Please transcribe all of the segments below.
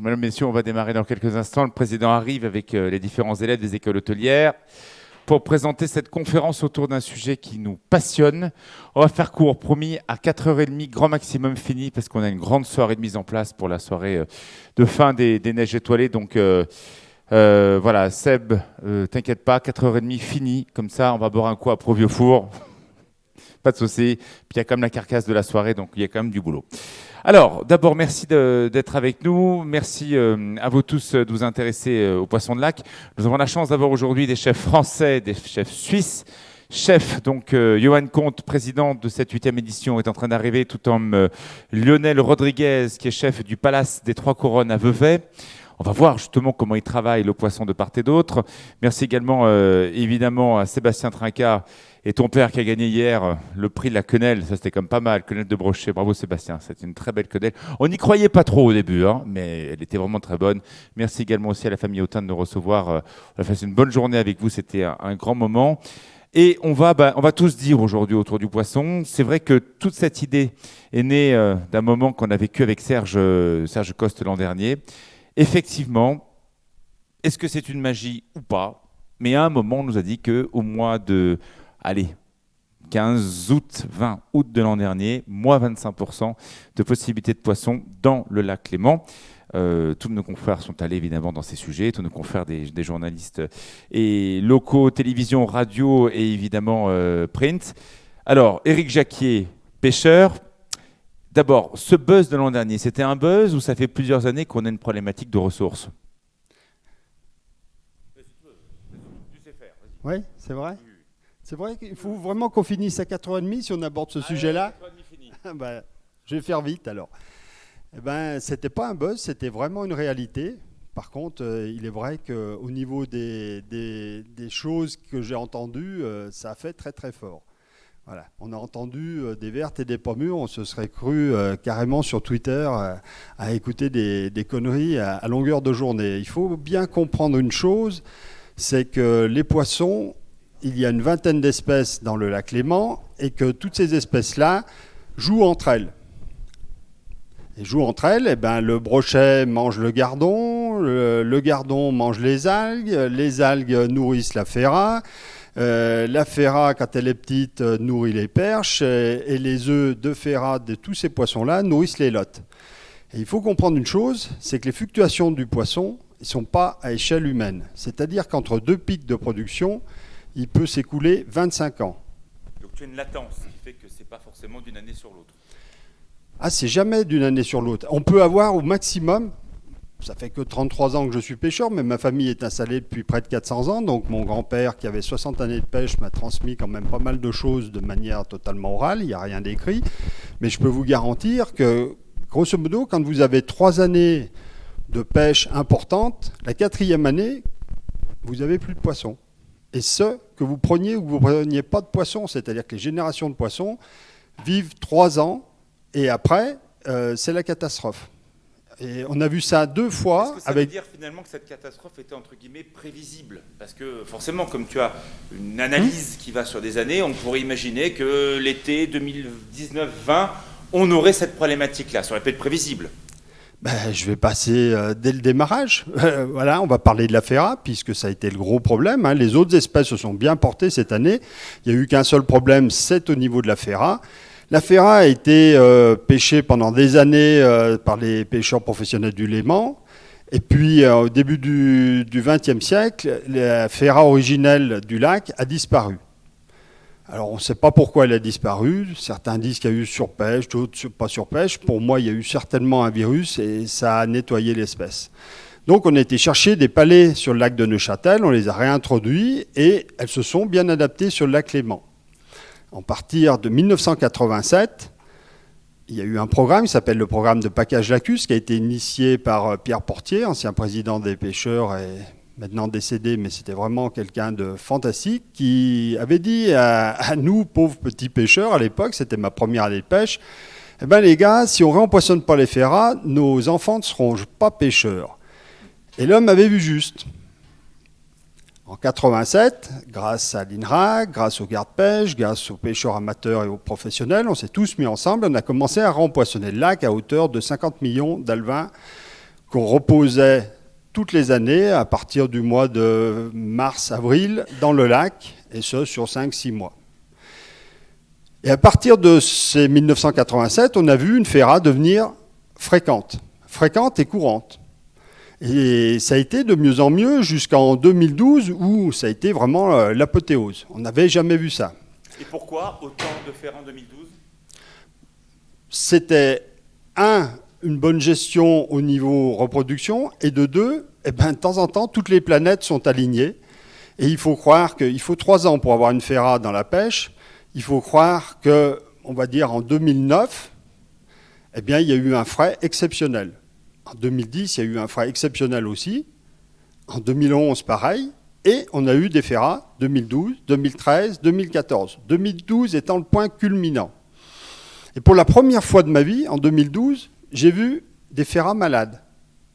Mesdames, Messieurs, on va démarrer dans quelques instants. Le président arrive avec les différents élèves des écoles hôtelières pour présenter cette conférence autour d'un sujet qui nous passionne. On va faire court, promis, à 4h30, grand maximum fini, parce qu'on a une grande soirée de mise en place pour la soirée de fin des Neiges étoilées. Donc voilà, Seb, t'inquiète pas, 4h30 fini. Comme ça, on va boire un coup à Pro-Vieux-Four. Pas de souci. Puis il y a quand même la carcasse de la soirée, donc il y a quand même du boulot. Alors, d'abord, merci d'être avec nous. Merci à vous tous de vous intéresser aux poissons de lac. Nous avons la chance d'avoir aujourd'hui des chefs français, des chefs suisses. Chef, donc, Johan Comte, président de cette 8e édition, est en train d'arriver, tout comme Lionel Rodriguez, qui est chef du Palace des Trois Couronnes à Vevey. On va voir justement comment il travaille le poisson de part et d'autre. Merci également, évidemment, à Sébastien Trinquart et ton père qui a gagné hier le prix de la quenelle. Ça, c'était comme pas mal, quenelle de Brochet. Bravo Sébastien, c'était une très belle quenelle. On n'y croyait pas trop au début, hein, mais elle était vraiment très bonne. Merci également aussi à la famille Autain de nous recevoir. On a fait une bonne journée avec vous, c'était un grand moment. Et on va tous dire aujourd'hui autour du poisson. C'est vrai que toute cette idée est née d'un moment qu'on a vécu avec Serge Coste l'an dernier. Effectivement, est-ce que c'est une magie ou pas? Mais à un moment, on nous a dit qu'au mois de 15 août, 20 août de l'an dernier, moins 25% de possibilités de poissons dans le lac Léman. Tous nos confrères sont allés évidemment dans ces sujets, tous nos confrères des journalistes et locaux, télévision, radio et évidemment print. Alors, Éric Jacquier, pêcheur. D'abord, ce buzz de l'an dernier, c'était un buzz ou ça fait plusieurs années qu'on a une problématique de ressources? Oui, c'est vrai. C'est vrai qu'il faut vraiment qu'on finisse à 4h30 si on aborde ce sujet-là. Ben, je vais faire vite alors. Eh ben, c'était pas un buzz, c'était vraiment une réalité. Par contre, il est vrai qu'au niveau des choses que j'ai entendues, ça a fait très très fort. Voilà. On a entendu des vertes et des pas mûres, on se serait cru carrément sur Twitter à écouter des conneries à longueur de journée. Il faut bien comprendre une chose, c'est que les poissons, il y a une vingtaine d'espèces dans le lac Léman et que toutes ces espèces-là jouent entre elles. Et jouent entre elles, eh ben, le brochet mange le gardon, le gardon mange les algues nourrissent la ferra. La ferra, quand elle est petite, nourrit les perches et les œufs de ferra de tous ces poissons-là nourrissent les lottes. Et il faut comprendre une chose, c'est que les fluctuations du poisson ne sont pas à échelle humaine. C'est-à-dire qu'entre deux pics de production, il peut s'écouler 25 ans. Donc tu as une latence qui fait que ce n'est pas forcément d'une année sur l'autre. Ah, c'est jamais d'une année sur l'autre. On peut avoir au maximum... Ça fait que 33 ans que je suis pêcheur, mais ma famille est installée depuis près de 400 ans. Donc mon grand-père, qui avait 60 années de pêche, m'a transmis quand même pas mal de choses de manière totalement orale. Il n'y a rien d'écrit. Mais je peux vous garantir que, grosso modo, quand vous avez 3 années de pêche importante, la 4e année, vous n'avez plus de poissons. Et ce, que vous preniez ou que vous ne preniez pas de poissons. C'est-à-dire que les générations de poissons vivent 3 ans et après, c'est la catastrophe. Et on a vu ça 2 fois. Est-ce que ça veut dire finalement que cette catastrophe était entre guillemets prévisible? Parce que forcément, comme tu as une analyse qui va sur des années, on pourrait imaginer que l'été 2019-20, on aurait cette problématique-là. Ça aurait pu être prévisible. Ben, je vais passer dès le démarrage. Voilà, on va parler de la ferra, puisque ça a été le gros problème. Hein. Les autres espèces se sont bien portées cette année. Il n'y a eu qu'un seul problème, c'est au niveau de la ferra. La ferra a été pêchée pendant des années par les pêcheurs professionnels du Léman. Et puis, au début du XXe siècle, la ferra originelle du lac a disparu. Alors, on ne sait pas pourquoi elle a disparu. Certains disent qu'il y a eu surpêche, d'autres pas surpêche. Pour moi, il y a eu certainement un virus et ça a nettoyé l'espèce. Donc, on a été chercher des palais sur le lac de Neuchâtel, on les a réintroduits et elles se sont bien adaptées sur le lac Léman. À partir de 1987, il y a eu un programme qui s'appelle le programme de package lacus, qui a été initié par Pierre Portier, ancien président des pêcheurs et maintenant décédé, mais c'était vraiment quelqu'un de fantastique, qui avait dit à nous, pauvres petits pêcheurs, à l'époque, c'était ma première année de pêche, eh bien les gars, si on ne réempoissonne pas les ferras, nos enfants ne seront pas pêcheurs. Et l'homme avait vu juste. En 87, grâce à l'INRAC, grâce aux gardes-pêche, grâce aux pêcheurs amateurs et aux professionnels, on s'est tous mis ensemble, on a commencé à rempoissonner le lac à hauteur de 50 millions d'alevins qu'on reposait toutes les années à partir du mois de mars-avril dans le lac, et ce sur 5-6 mois. Et à partir de ces 1987, on a vu une FERA devenir fréquente et courante. Et ça a été de mieux en mieux jusqu'en 2012 où ça a été vraiment l'apothéose. On n'avait jamais vu ça. Et pourquoi autant de FERA en 2012 ? C'était, une bonne gestion au niveau reproduction, et de deux, de temps en temps, toutes les planètes sont alignées. Et il faut croire qu'il faut 3 ans pour avoir une FERA dans la pêche. Il faut croire que, on va dire en 2009, il y a eu un frais exceptionnel. En 2010, il y a eu un frais exceptionnel aussi. En 2011, pareil. Et on a eu des FERA 2012, 2013, 2014. 2012 étant le point culminant. Et pour la première fois de ma vie, en 2012, j'ai vu des FERA malades.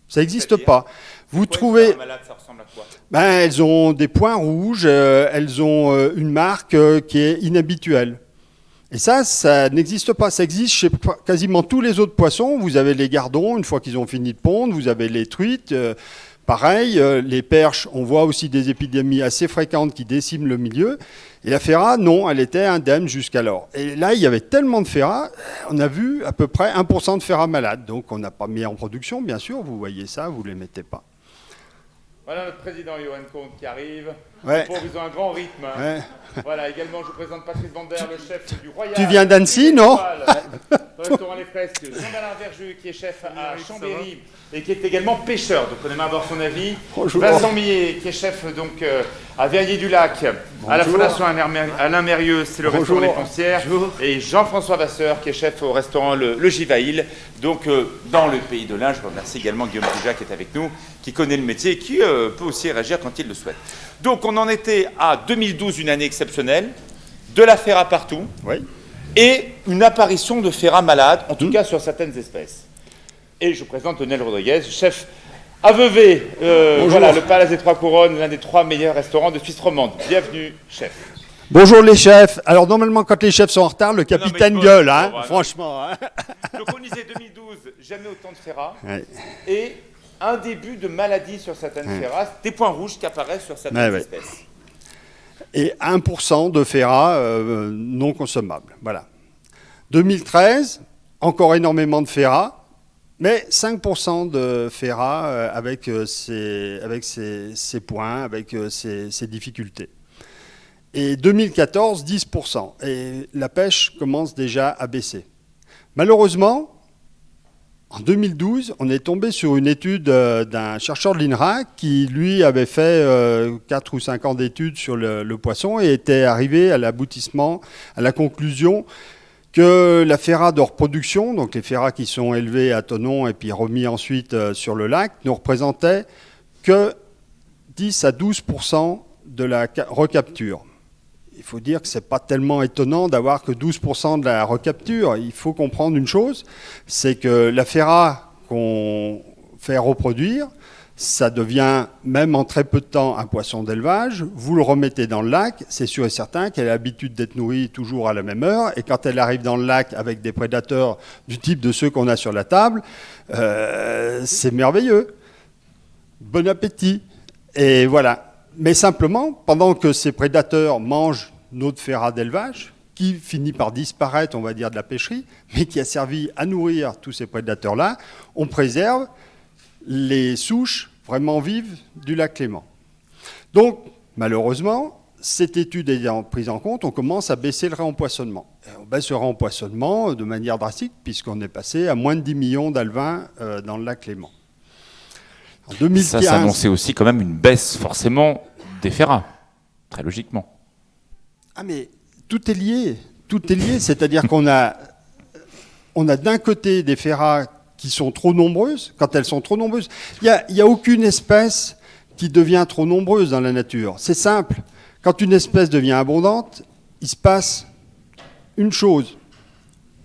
Ça n'existe pas. Vous trouvez... Une malade, ça ressemble à quoi ? Elles ont des points rouges, elles ont une marque qui est inhabituelle. Et ça n'existe pas. Ça existe chez quasiment tous les autres poissons. Vous avez les gardons, une fois qu'ils ont fini de pondre, vous avez les truites. Pareil, les perches, on voit aussi des épidémies assez fréquentes qui déciment le milieu. Et la FERA, non, elle était indemne jusqu'alors. Et là, il y avait tellement de FERA, on a vu à peu près 1% de FERA malades. Donc on n'a pas mis en production, bien sûr, vous voyez ça, vous ne les mettez pas. Voilà notre président Johan Comte qui arrive. Ouais. Ils ont un grand rythme. Ouais. Voilà, également je vous présente Patrice Vander, le chef du Royal. Tu viens d'Annecy, non ? Restaurant Les Fresques. Jean-Bernard Verjus qui est chef à Chambéry et qui est également pêcheur, donc on aimerait avoir son avis. Bonjour. Vincent Millet qui est chef donc à Verrier-du-Lac, à la Fondation Alain Mérieux, c'est le restaurant Les Foncières. Et Jean-François Vasseur qui est chef au restaurant le Givaïl, donc dans le pays de l'Ain. Je remercie également Guillaume Pujac qui est avec nous, qui connaît le métier et qui peut aussi réagir quand il le souhaite. Donc on en était à 2012, une année exceptionnelle, de la FERA partout, Oui. et une apparition de FERA malade, en tout cas sur certaines espèces. Et je présente Lionel Rodriguez, chef à Vevey, voilà, le Palace des Trois Couronnes, l'un des 3 meilleurs restaurants de Suisse romande. Bienvenue, chef. Bonjour les chefs. Alors normalement, quand les chefs sont en retard, le capitaine gueule, hein, voilà. franchement. Hein. Donc on disait 2012, jamais autant de FERA, Ouais. et un début de maladie sur certaines FERA, des points rouges qui apparaissent sur certaines espèces. Et 1% de FERA non consommables. Voilà. 2013, encore énormément de FERA, mais 5% de FERA avec ses points, avec ses difficultés. Et 2014, 10%. Et la pêche commence déjà à baisser. Malheureusement, en 2012, on est tombé sur une étude d'un chercheur de l'INRA qui, lui, avait fait 4 ou 5 ans d'études sur le poisson et était arrivé à l'aboutissement, à la conclusion que la FERA de reproduction, donc les FERA qui sont élevés à Thonon et puis remis ensuite sur le lac, ne représentaient que 10 à 12% de la recapture. Il faut dire que ce n'est pas tellement étonnant d'avoir que 12% de la recapture. Il faut comprendre une chose, c'est que la FERA qu'on fait reproduire, ça devient, même en très peu de temps, un poisson d'élevage. Vous le remettez dans le lac, c'est sûr et certain qu'elle a l'habitude d'être nourrie toujours à la même heure. Et quand elle arrive dans le lac avec des prédateurs du type de ceux qu'on a sur la table, c'est merveilleux. Bon appétit. Et voilà. Mais simplement, pendant que ces prédateurs mangent notre FERA d'élevage, qui finit par disparaître, on va dire, de la pêcherie, mais qui a servi à nourrir tous ces prédateurs-là, on préserve les souches vraiment vives du lac Léman. Donc, malheureusement, cette étude ayant prise en compte, on commence à baisser le réempoisonnement. Et on baisse le réempoisonnement de manière drastique, puisqu'on est passé à moins de 10 millions d'alevins dans le lac Léman. En 2015, ça s'annonçait aussi quand même une baisse forcément des FERA, très logiquement. Ah mais tout est lié, c'est-à-dire qu'on a d'un côté des FERA qui sont trop nombreuses, quand elles sont trop nombreuses, il n'y a aucune espèce qui devient trop nombreuse dans la nature. C'est simple, quand une espèce devient abondante, il se passe une chose,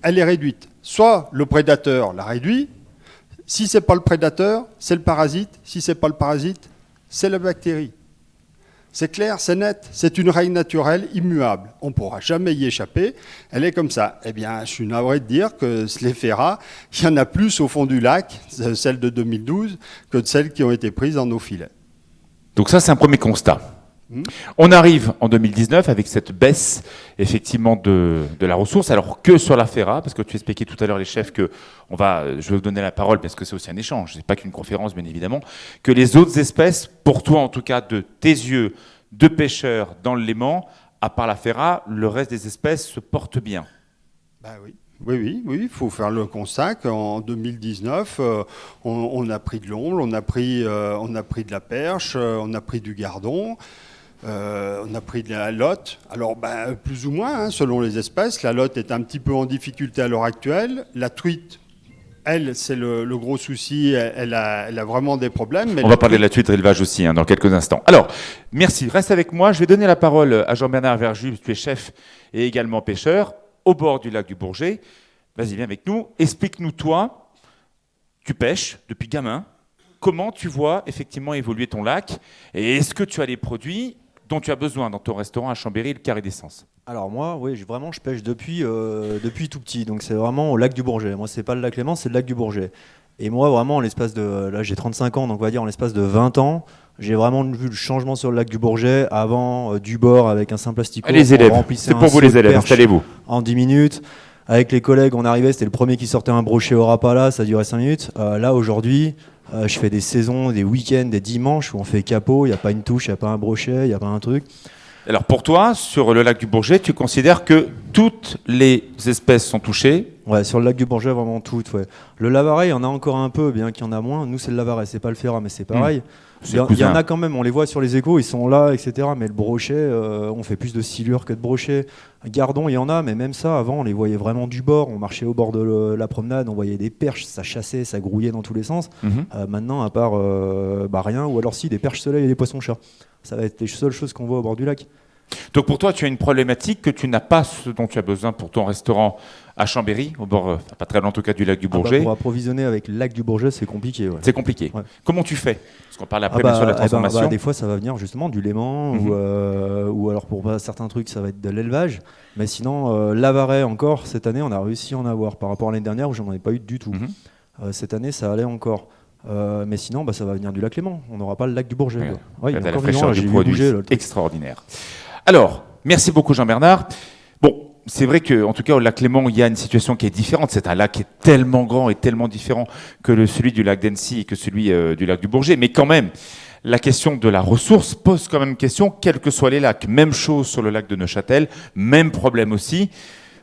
elle est réduite. Soit le prédateur la réduit, si ce n'est pas le prédateur, c'est le parasite. Si ce n'est pas le parasite, c'est la bactérie. C'est clair, c'est net, c'est une règle naturelle immuable. On ne pourra jamais y échapper, elle est comme ça. Eh bien, je suis navré de dire que les FERA, il y en a plus au fond du lac, celles de 2012, que de celles qui ont été prises dans nos filets. Donc ça, c'est un premier constat. On arrive en 2019 avec cette baisse effectivement de la ressource, alors que sur la FERA, parce que tu expliquais tout à l'heure les chefs que je vais vous donner la parole parce que c'est aussi un échange, c'est pas qu'une conférence bien évidemment, que les autres espèces, pour toi en tout cas de tes yeux, de pêcheurs dans le Léman, à part la FERA, le reste des espèces se portent bien. Ben oui. Oui, il faut faire le constat qu'en 2019, on a pris de l'omble, on a pris de la perche, on a pris du gardon. On a pris de la lotte, alors plus ou moins, selon les espèces. La lotte est un petit peu en difficulté à l'heure actuelle. La truite, elle, c'est le gros souci, elle a vraiment des problèmes. Mais on va parler de la truite élevage aussi dans quelques instants. Alors, merci, reste avec moi. Je vais donner la parole à Jean-Bernard Verjus, tu es chef et également pêcheur, au bord du lac du Bourget. Vas-y, viens avec nous. Explique-nous, toi, tu pêches depuis gamin. Comment tu vois effectivement évoluer ton lac? Et est-ce que tu as les produits dont tu as besoin dans ton restaurant à Chambéry, le Carré d'Essence? Alors moi, oui, je pêche depuis tout petit, donc c'est vraiment au lac du Bourget. Moi, c'est pas le lac Léman, c'est le lac du Bourget. Et moi, vraiment, en l'espace de, là, j'ai 35 ans, donc on va dire en l'espace de 20 ans, j'ai vraiment vu le changement sur le lac du Bourget. Avant, du bord avec un simple asticot. Les élèves, c'est pour vous les élèves, installez-vous. En 10 minutes. Avec les collègues, on arrivait, c'était le premier qui sortait un brochet au rapala, ça durait 5 minutes. Là, aujourd'hui, je fais des saisons, des week-ends, des dimanches où on fait capot, il n'y a pas une touche, il n'y a pas un brochet, il n'y a pas un truc. Alors pour toi, sur le lac du Bourget, tu considères que toutes les espèces sont touchées? Ouais, sur le lac du Bourget, vraiment toutes. Ouais. Le lavaret, il y en a encore un peu, bien qu'il y en a moins. Nous, c'est le lavaret, c'est pas le FERA, mais c'est pareil. Il y en a quand même, on les voit sur les échos, ils sont là, etc. Mais le brochet, on fait plus de silure que de brochet. Gardon, il y en a, mais même ça, avant, on les voyait vraiment du bord. On marchait au bord de la promenade, on voyait des perches, ça chassait, ça grouillait dans tous les sens. Maintenant, à part rien, ou alors si, des perches soleil et des poissons-chats. Ça va être les seules choses qu'on voit au bord du lac. Donc pour toi, tu as une problématique que tu n'as pas ce dont tu as besoin pour ton restaurant à Chambéry, au bord, pas très loin en tout cas, du lac du Bourget. Pour approvisionner avec le lac du Bourget, c'est compliqué. Ouais. C'est compliqué. Ouais. Comment tu fais? Parce qu'on parle après bien sûr de la transformation. Des fois, ça va venir justement du Léman, ou alors pour certains trucs, ça va être de l'élevage. Mais sinon, l'avaret encore, cette année, on a réussi à en avoir par rapport à l'année dernière où j'en ai pas eu du tout. Cette année, ça allait encore. Mais sinon, ça va venir du lac Léman. On n'aura pas le lac du Bourget. Il y a la fraîcheur du produit, extraordinaire. Alors, merci beaucoup Jean-Bernard. Bon, c'est vrai qu'en tout cas au lac Léman, il y a une situation qui est différente. C'est un lac qui est tellement grand et tellement différent que celui du lac d'Annecy et que celui du lac du Bourget. Mais quand même, la question de la ressource pose quand même question, quels que soient les lacs. Même chose sur le lac de Neuchâtel, même problème aussi.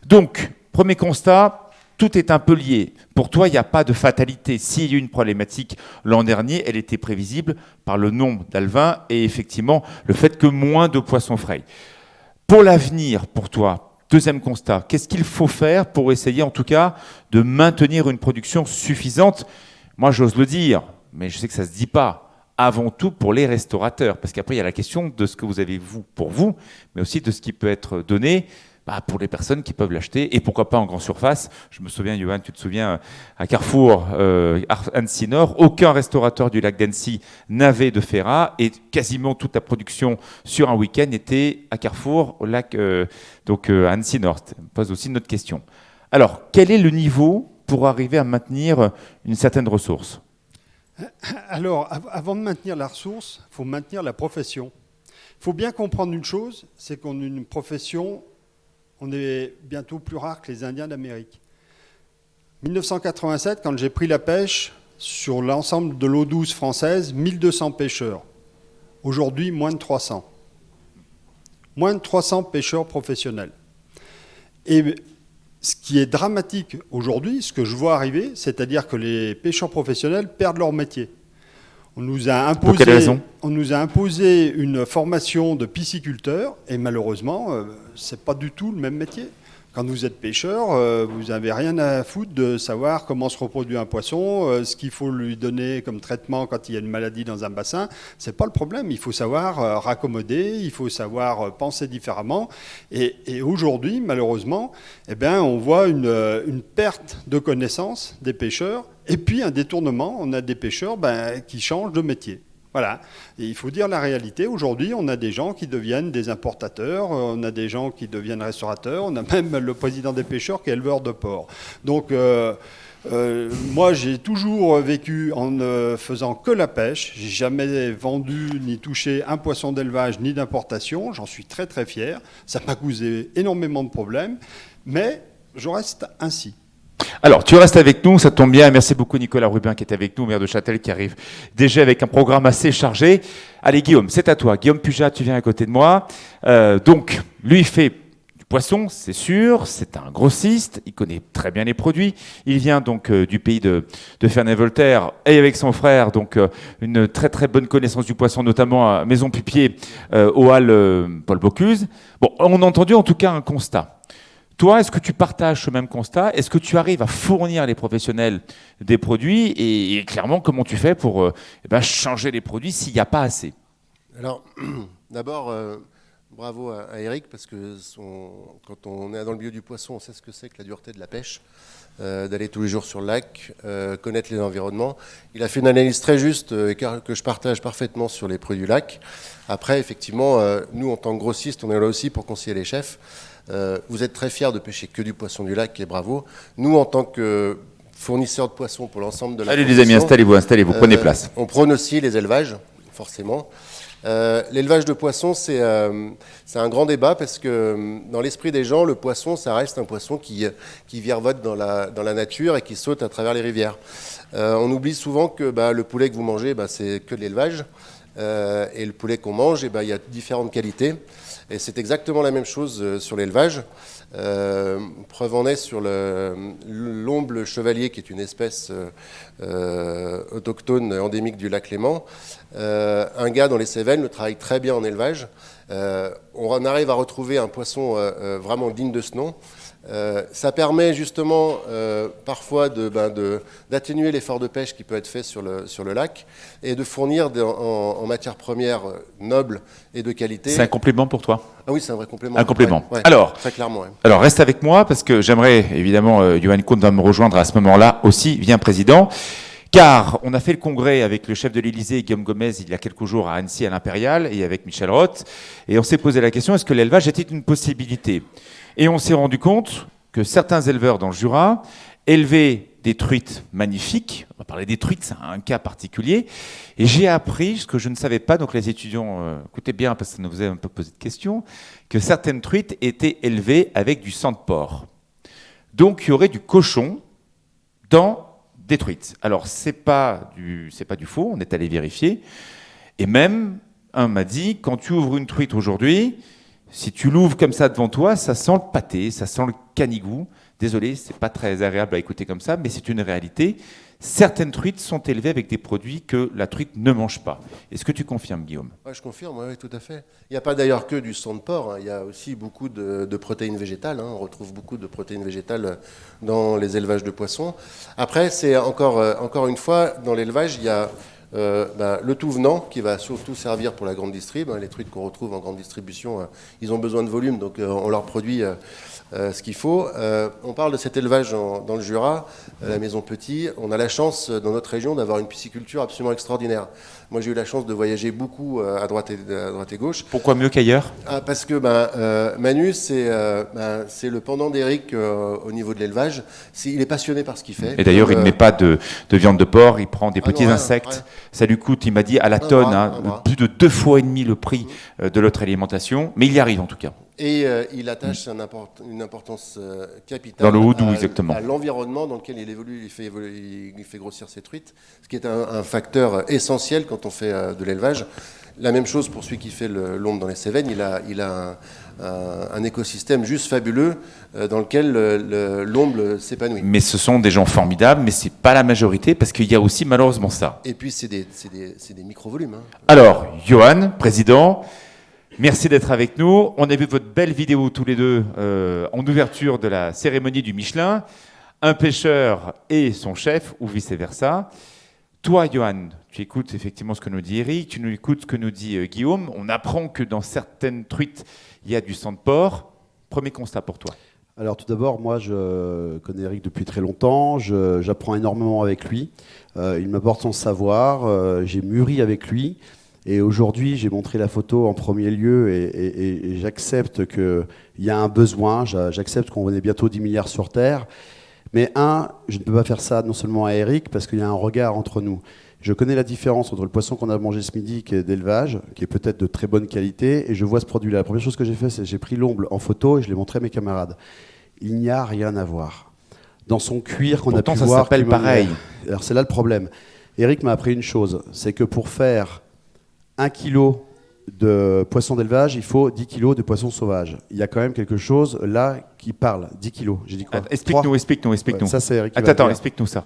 Donc, premier constat, tout est un peu lié. Pour toi, il n'y a pas de fatalité. S'il y a eu une problématique l'an dernier, elle était prévisible par le nombre d'alevins et effectivement le fait que moins de poissons frayent. Pour l'avenir, pour toi, deuxième constat, qu'est-ce qu'il faut faire pour essayer en tout cas de maintenir une production suffisante? Moi, j'ose le dire, mais je sais que ça ne se dit pas. Avant tout pour les restaurateurs, parce qu'après, il y a la question de ce que vous avez vous pour vous, mais aussi de ce qui peut être donné pour les personnes qui peuvent l'acheter, et pourquoi pas en grande surface. Je me souviens, Johan, tu te souviens, à Carrefour, Annecy Nord, aucun restaurateur du lac d'Annecy n'avait de FERA, et quasiment toute la production sur un week-end était à Carrefour, au lac, à Annecy Nord. Ça me pose aussi une autre question. Alors, quel est le niveau pour arriver à maintenir une certaine ressource? Alors, avant de maintenir la ressource, il faut maintenir la profession. Il faut bien comprendre une chose, c'est qu'on a une profession. On est bientôt plus rare que les Indiens d'Amérique. 1987, quand j'ai pris la pêche, sur l'ensemble de l'eau douce française, 1200 pêcheurs. Aujourd'hui, moins de 300. Moins de 300 pêcheurs professionnels. Et ce qui est dramatique aujourd'hui, ce que je vois arriver, c'est-à-dire que les pêcheurs professionnels perdent leur métier. On nous a imposé une formation de pisciculteur et malheureusement, ce n'est pas du tout le même métier. Quand vous êtes pêcheur, vous n'avez rien à foutre de savoir comment se reproduit un poisson, ce qu'il faut lui donner comme traitement quand il y a une maladie dans un bassin. Ce n'est pas le problème. Il faut savoir raccommoder, il faut savoir penser différemment. Et aujourd'hui, malheureusement, on voit une perte de connaissances des pêcheurs. Et puis un détournement, on a des pêcheurs qui changent de métier. Voilà. Et il faut dire la réalité. Aujourd'hui, on a des gens qui deviennent des importateurs, on a des gens qui deviennent restaurateurs, on a même le président des pêcheurs qui est éleveur de porc. Donc, moi, j'ai toujours vécu en ne faisant que la pêche. J'ai jamais vendu ni touché un poisson d'élevage ni d'importation. J'en suis très très fier. Ça m'a causé énormément de problèmes, mais je reste ainsi. Alors, tu restes avec nous, ça tombe bien. Merci beaucoup Nicolas Rubin qui est avec nous, maire de Châtel, qui arrive déjà avec un programme assez chargé. Allez Guillaume, c'est à toi. Guillaume Pugat, tu viens à côté de moi. Donc, lui, il fait du poisson, c'est sûr. C'est un grossiste, il connaît très bien les produits. Il vient donc du pays de Ferney-Voltaire et avec son frère, donc une très très bonne connaissance du poisson, notamment à Maison Pupier, au hall Paul Bocuse. Bon, on a entendu en tout cas un constat. Toi, est-ce que tu partages ce même constat? Est-ce que tu arrives à fournir les professionnels des produits et clairement, comment tu fais pour changer les produits s'il n'y a pas assez? Alors, d'abord, bravo à Eric, parce que quand on est dans le milieu du poisson, on sait ce que c'est que la dureté de la pêche, d'aller tous les jours sur le lac, connaître les environnements. Il a fait une analyse très juste que je partage parfaitement sur les produits du lac. Après, effectivement, nous, en tant que grossistes, on est là aussi pour conseiller les chefs. Vous êtes très fiers de pêcher que du poisson du lac, et bravo. Nous, en tant que fournisseurs de poissons pour l'ensemble de la Allez les amis, installez-vous, prenez place. On prône aussi les élevages, forcément. L'élevage de poissons, c'est un grand débat parce que dans l'esprit des gens, le poisson, ça reste un poisson qui virevolte dans la nature et qui saute à travers les rivières. On oublie souvent que le poulet que vous mangez, c'est que de l'élevage. Et le poulet qu'on mange, il y a différentes qualités. Et c'est exactement la même chose sur l'élevage. Preuve en est sur l'omble chevalier, qui est une espèce autochtone endémique du lac Léman. Un gars dans les Cévennes le travaille très bien en élevage. On arrive à retrouver un poisson vraiment digne de ce nom. Ça permet justement parfois d'atténuer l'effort de pêche qui peut être fait sur le lac et de fournir en matières premières nobles et de qualité. C'est un complément pour toi? Ah oui, c'est un vrai complément. Un complément. Ouais, alors, très clairement. Ouais. Alors, reste avec moi parce que j'aimerais, évidemment, Johan Kuhn va me rejoindre à ce moment-là aussi, vient président. Car on a fait le congrès avec le chef de l'Élysée, Guillaume Gomez, il y a quelques jours à Annecy, à l'Impérial, et avec Michel Roth. Et on s'est posé la question, est-ce que l'élevage était une possibilité? Et on s'est rendu compte que certains éleveurs dans le Jura élevaient des truites magnifiques. On va parler des truites, c'est un cas particulier. Et j'ai appris ce que je ne savais pas, donc les étudiants, écoutez bien parce que ça nous faisait un peu poser de questions, que certaines truites étaient élevées avec du sang de porc. Donc il y aurait du cochon dans des truites. Alors c'est pas du faux, on est allé vérifier. Et même, un m'a dit, quand tu ouvres une truite aujourd'hui, si tu l'ouvres comme ça devant toi, ça sent le pâté, ça sent le canigou. Désolé, c'est pas très agréable à écouter comme ça, mais c'est une réalité. Certaines truites sont élevées avec des produits que la truite ne mange pas. Est-ce que tu confirmes, Guillaume? Oui, je confirme, oui, tout à fait. Il n'y a pas d'ailleurs que du sang de porc, hein. Il y a aussi beaucoup de protéines végétales. Hein. On retrouve beaucoup de protéines végétales dans les élevages de poissons. Après, c'est encore une fois, dans l'élevage, il y a le tout venant qui va surtout servir pour la grande distrib. Les truites qu'on retrouve en grande distribution, ils ont besoin de volume, donc on leur produit ce qu'il faut. On parle de cet élevage dans le Jura, la Maison Petit. On a la chance dans notre région d'avoir une pisciculture absolument extraordinaire. Moi, j'ai eu la chance de voyager beaucoup à droite et gauche. Pourquoi mieux qu'ailleurs? Parce que Manu, c'est le pendant d'Eric au niveau de l'élevage. Il est passionné par ce qu'il fait. Et d'ailleurs, il ne met pas de viande de porc, il prend des petits insectes. Ouais. Ça lui coûte, il m'a dit, à la tonne, plus de 2,5 fois le prix de l'autre alimentation. Mais il y arrive en tout cas. Et il attache une importance capitale dans le Houdou, exactement. À l'environnement dans lequel il évolue, il fait grossir ses truites, ce qui est un facteur essentiel quand on fait de l'élevage. La même chose pour celui qui fait l'ombre dans les Cévennes, il a un écosystème juste fabuleux dans lequel l'ombre s'épanouit. Mais ce sont des gens formidables, mais ce n'est pas la majorité, parce qu'il y a aussi malheureusement ça. Et puis c'est des micro-volumes. Hein. Alors, Johan, président, merci d'être avec nous. On a vu votre belle vidéo tous les deux en ouverture de la cérémonie du Michelin. Un pêcheur et son chef, ou vice-versa. Toi, Johan, tu écoutes effectivement ce que nous dit Eric, tu nous écoutes ce que nous dit Guillaume. On apprend que dans certaines truites, il y a du sang de porc. Premier constat pour toi. Alors tout d'abord, moi je connais Eric depuis très longtemps, j'apprends énormément avec lui, il m'apporte son savoir, j'ai mûri avec lui, et aujourd'hui j'ai montré la photo en premier lieu et j'accepte qu'il y a un besoin, j'accepte qu'on est bientôt 10 milliards sur Terre, mais je ne peux pas faire ça non seulement à Eric, parce qu'il y a un regard entre nous. Je connais la différence entre le poisson qu'on a mangé ce midi, qui est d'élevage, qui est peut-être de très bonne qualité, et je vois ce produit-là. La première chose que j'ai fait, c'est que j'ai pris l'omble en photo et je l'ai montré à mes camarades. Il n'y a rien à voir. Dans son cuir qu'on a pu voir... Pourtant, ça s'appelle pareil. Alors c'est là le problème. Eric m'a appris une chose, c'est que pour faire 1 kilo de poisson d'élevage, il faut 10 kilos de poisson sauvage. Il y a quand même quelque chose là qui parle. 10 kilos. J'ai dit quoi ? Explique-nous. Ouais, ça, c'est Eric qui va Attends, dire. explique-nous ça.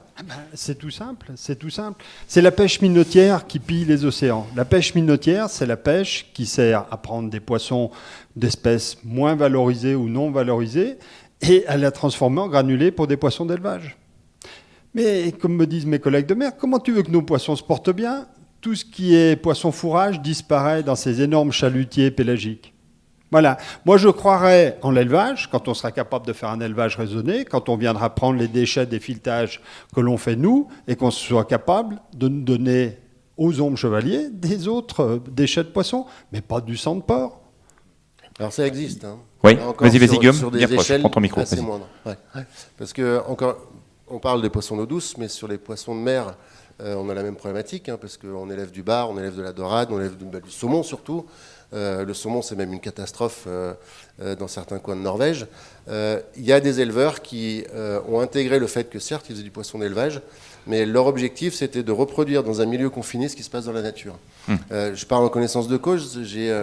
C'est tout simple. C'est la pêche minotière qui pille les océans. La pêche minotière, c'est la pêche qui sert à prendre des poissons d'espèces moins valorisées ou non valorisées et à la transformer en granulés pour des poissons d'élevage. Mais comme me disent mes collègues de mer, comment tu veux que nos poissons se portent bien ? Tout ce qui est poisson fourrage disparaît dans ces énormes chalutiers pélagiques. Voilà. Moi, je croirais en l'élevage, quand on sera capable de faire un élevage raisonné, quand on viendra prendre les déchets des filetages que l'on fait nous, et qu'on soit capable de nous donner aux ombres chevaliers des autres déchets de poissons, mais pas du sang de porc. Alors ça existe. Hein. Oui, Encore vas-y, Guillaume, sur des bien proche, échelles prends ton micro. assez Vas-y. moindres. Ouais. Parce que, encore, on parle des poissons d'eau douce, mais sur les poissons de mer, on a la même problématique, hein, parce qu'on élève du bar, on élève de la dorade, on élève du saumon surtout. Le saumon, c'est même une catastrophe dans certains coins de Norvège. Il y a des éleveurs qui ont intégré le fait que certes, ils faisaient du poisson d'élevage, mais leur objectif, c'était de reproduire dans un milieu confiné ce qui se passe dans la nature. Je parle en connaissance de cause. J'ai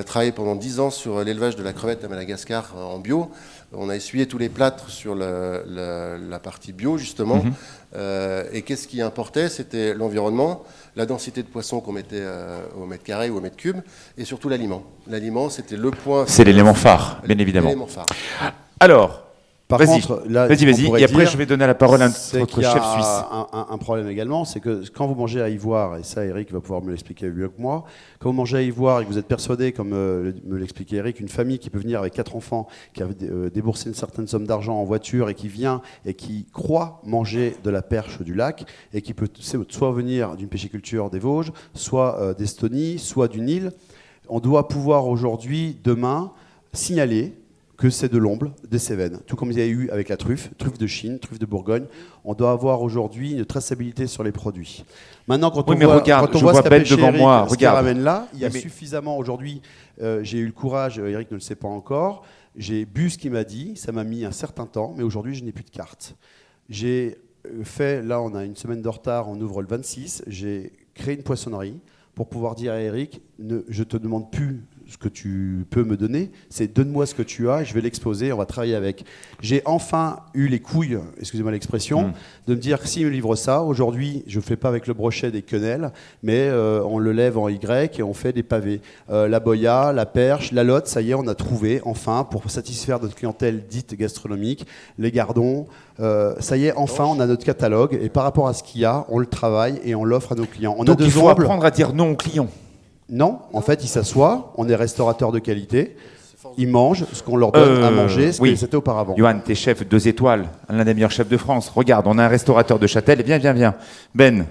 travaillé pendant 10 ans sur l'élevage de la crevette à Madagascar en bio. On a essuyé tous les plâtres sur la partie bio, justement. Et qu'est-ce qui importait ? C'était l'environnement, la densité de poissons qu'on mettait au mètre carré ou au mètre cube, et surtout l'aliment. L'aliment, c'était le point... C'est l'élément phare, bien évidemment. L'élément phare. Alors, Par vas-y, contre, là, vas-y. Et après, dire, je vais donner la parole à c'est notre qu'il y a chef suisse. un problème également, c'est que quand vous mangez à Ivoire, et ça Eric va pouvoir me l'expliquer mieux que moi, quand vous mangez à Ivoire et que vous êtes persuadé, comme me l'expliquait Eric, une famille qui peut venir avec 4 enfants, qui a déboursé une certaine somme d'argent en voiture et qui vient et qui croit manger de la perche du lac et qui peut soit venir d'une pêchiculture des Vosges, soit d'Estonie, soit du Nil, on doit pouvoir aujourd'hui, demain, signaler que c'est de l'omble, des Cévennes. Tout comme il y a eu avec la truffe de Chine, truffe de Bourgogne. On doit avoir aujourd'hui une traçabilité sur les produits. Maintenant, quand on voit, regarde, quand on je voit vois ce qu'a Ben pêché devant Eric, moi, ce qu'il regarde. ramène là, il y a suffisamment aujourd'hui. J'ai eu le courage, Eric ne le sait pas encore, j'ai bu ce qu'il m'a dit, ça m'a mis un certain temps, mais aujourd'hui je n'ai plus de carte. J'ai fait, là on a une semaine de retard, on ouvre le 26, j'ai créé une poissonnerie pour pouvoir dire à Eric, je te demande plus ce que tu peux me donner, c'est donne-moi ce que tu as et je vais l'exposer, on va travailler avec. J'ai enfin eu les couilles, excusez-moi l'expression, de me dire que s'il me livre ça, aujourd'hui je ne fais pas avec le brochet des quenelles, mais on le lève en Y et on fait des pavés. La boya, la perche, la lotte, ça y est, on a trouvé enfin pour satisfaire notre clientèle dite gastronomique, les gardons, ça y est, enfin on a notre catalogue et par rapport à ce qu'il y a, on le travaille et on l'offre à nos clients. Donc il faut apprendre à dire non aux clients. Non, en fait, ils s'assoient, on est restaurateur de qualité, ils mangent ce qu'on leur donne à manger, ce que c'était auparavant. Johan, t'es chef 2 étoiles, l'un des meilleurs chefs de France. Regarde, on a un restaurateur de Châtel. Viens. Ben,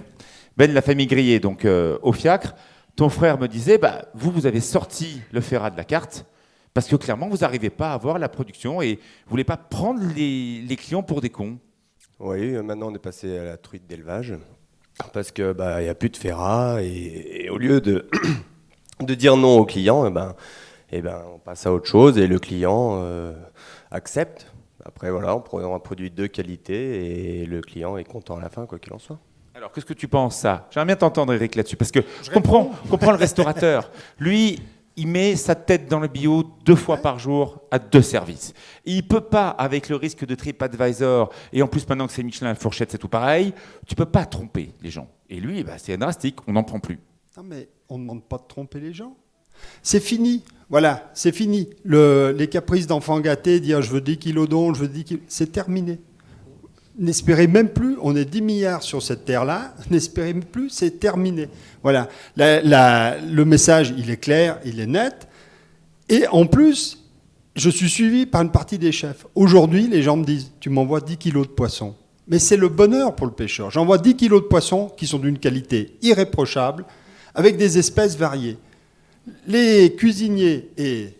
la famille Grillé, donc au fiacre. Ton frère me disait, vous avez sorti le Ferrat de la carte parce que clairement, vous n'arrivez pas à avoir la production et vous voulez pas prendre les clients pour des cons. Oui, maintenant on est passé à la truite d'élevage. Parce que y a plus de Ferrat et au lieu de dire non au client, on passe à autre chose et le client accepte. Après voilà, on prend un produit de qualité et le client est content à la fin, quoi qu'il en soit. Alors qu'est-ce que tu penses ça ? J'aimerais bien t'entendre Eric là-dessus parce que je comprends le restaurateur. Lui, il met sa tête dans le bio 2 fois par jour à 2 services. Et il ne peut pas, avec le risque de TripAdvisor, et en plus maintenant que c'est Michelin, Fourchette, c'est tout pareil, tu ne peux pas tromper les gens. Et lui, c'est drastique, on n'en prend plus. Non mais on ne demande pas de tromper les gens. C'est fini, voilà, c'est fini. Les caprices d'enfants gâtés, dire je veux 10 kilos d'onde, je veux 10 kilos, c'est terminé. N'espérez même plus, on est 10 milliards sur cette terre-là, n'espérez même plus, c'est terminé. Voilà, le message, il est clair, il est net. Et en plus, je suis suivi par une partie des chefs. Aujourd'hui, les gens me disent, tu m'envoies 10 kilos de poisson. Mais c'est le bonheur pour le pêcheur. J'envoie 10 kilos de poissons qui sont d'une qualité irréprochable, avec des espèces variées. Les cuisiniers, et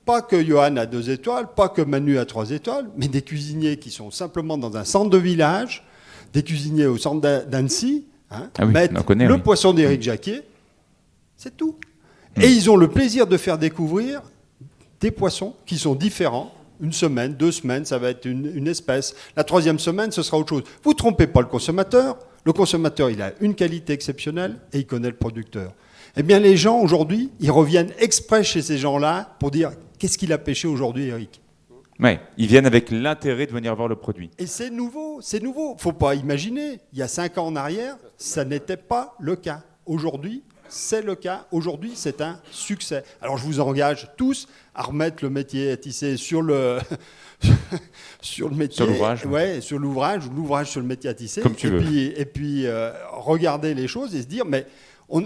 pas que Johan a 2 étoiles, pas que Manu a 3 étoiles, mais des cuisiniers qui sont simplement dans un centre de village, des cuisiniers au centre d'Annecy, mettent le poisson d'Éric Jacquier, c'est tout. Et ils ont le plaisir de faire découvrir des poissons qui sont différents. 1 semaine, 2 semaines, ça va être une espèce. La 3e semaine, ce sera autre chose. Vous ne trompez pas le consommateur. Le consommateur, il a une qualité exceptionnelle et il connaît le producteur. Eh bien, les gens, aujourd'hui, ils reviennent exprès chez ces gens-là pour dire « Qu'est-ce qu'il a pêché aujourd'hui, Eric ?» Oui, ils viennent avec l'intérêt de venir voir le produit. Et c'est nouveau, c'est nouveau. Il ne faut pas imaginer. Il y a 5 ans en arrière, ça n'était pas le cas. Aujourd'hui, c'est le cas. Aujourd'hui, c'est un succès. Alors, je vous engage tous à remettre le métier à tisser sur le métier. Sur l'ouvrage. Ouais, sur l'ouvrage sur le métier à tisser. Comme tu veux. Et puis regarder les choses et se dire, mais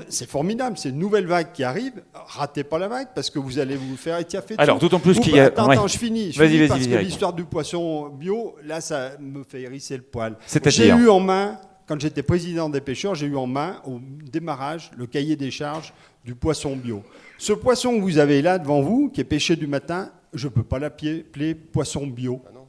c'est formidable, c'est une nouvelle vague qui arrive. Ratez pas la vague parce que vous allez vous faire étiaffer. Alors, d'autant plus qu'il y a... Attends, je finis. Vas-y, parce que l'histoire du poisson bio, là, ça me fait hérisser le poil. C'est-à-dire... J'ai eu en main... Quand j'étais président des pêcheurs, j'ai eu en main, au démarrage, le cahier des charges du poisson bio. Ce poisson que vous avez là devant vous, qui est pêché du matin, je ne peux pas l'appeler poisson bio. Ah non.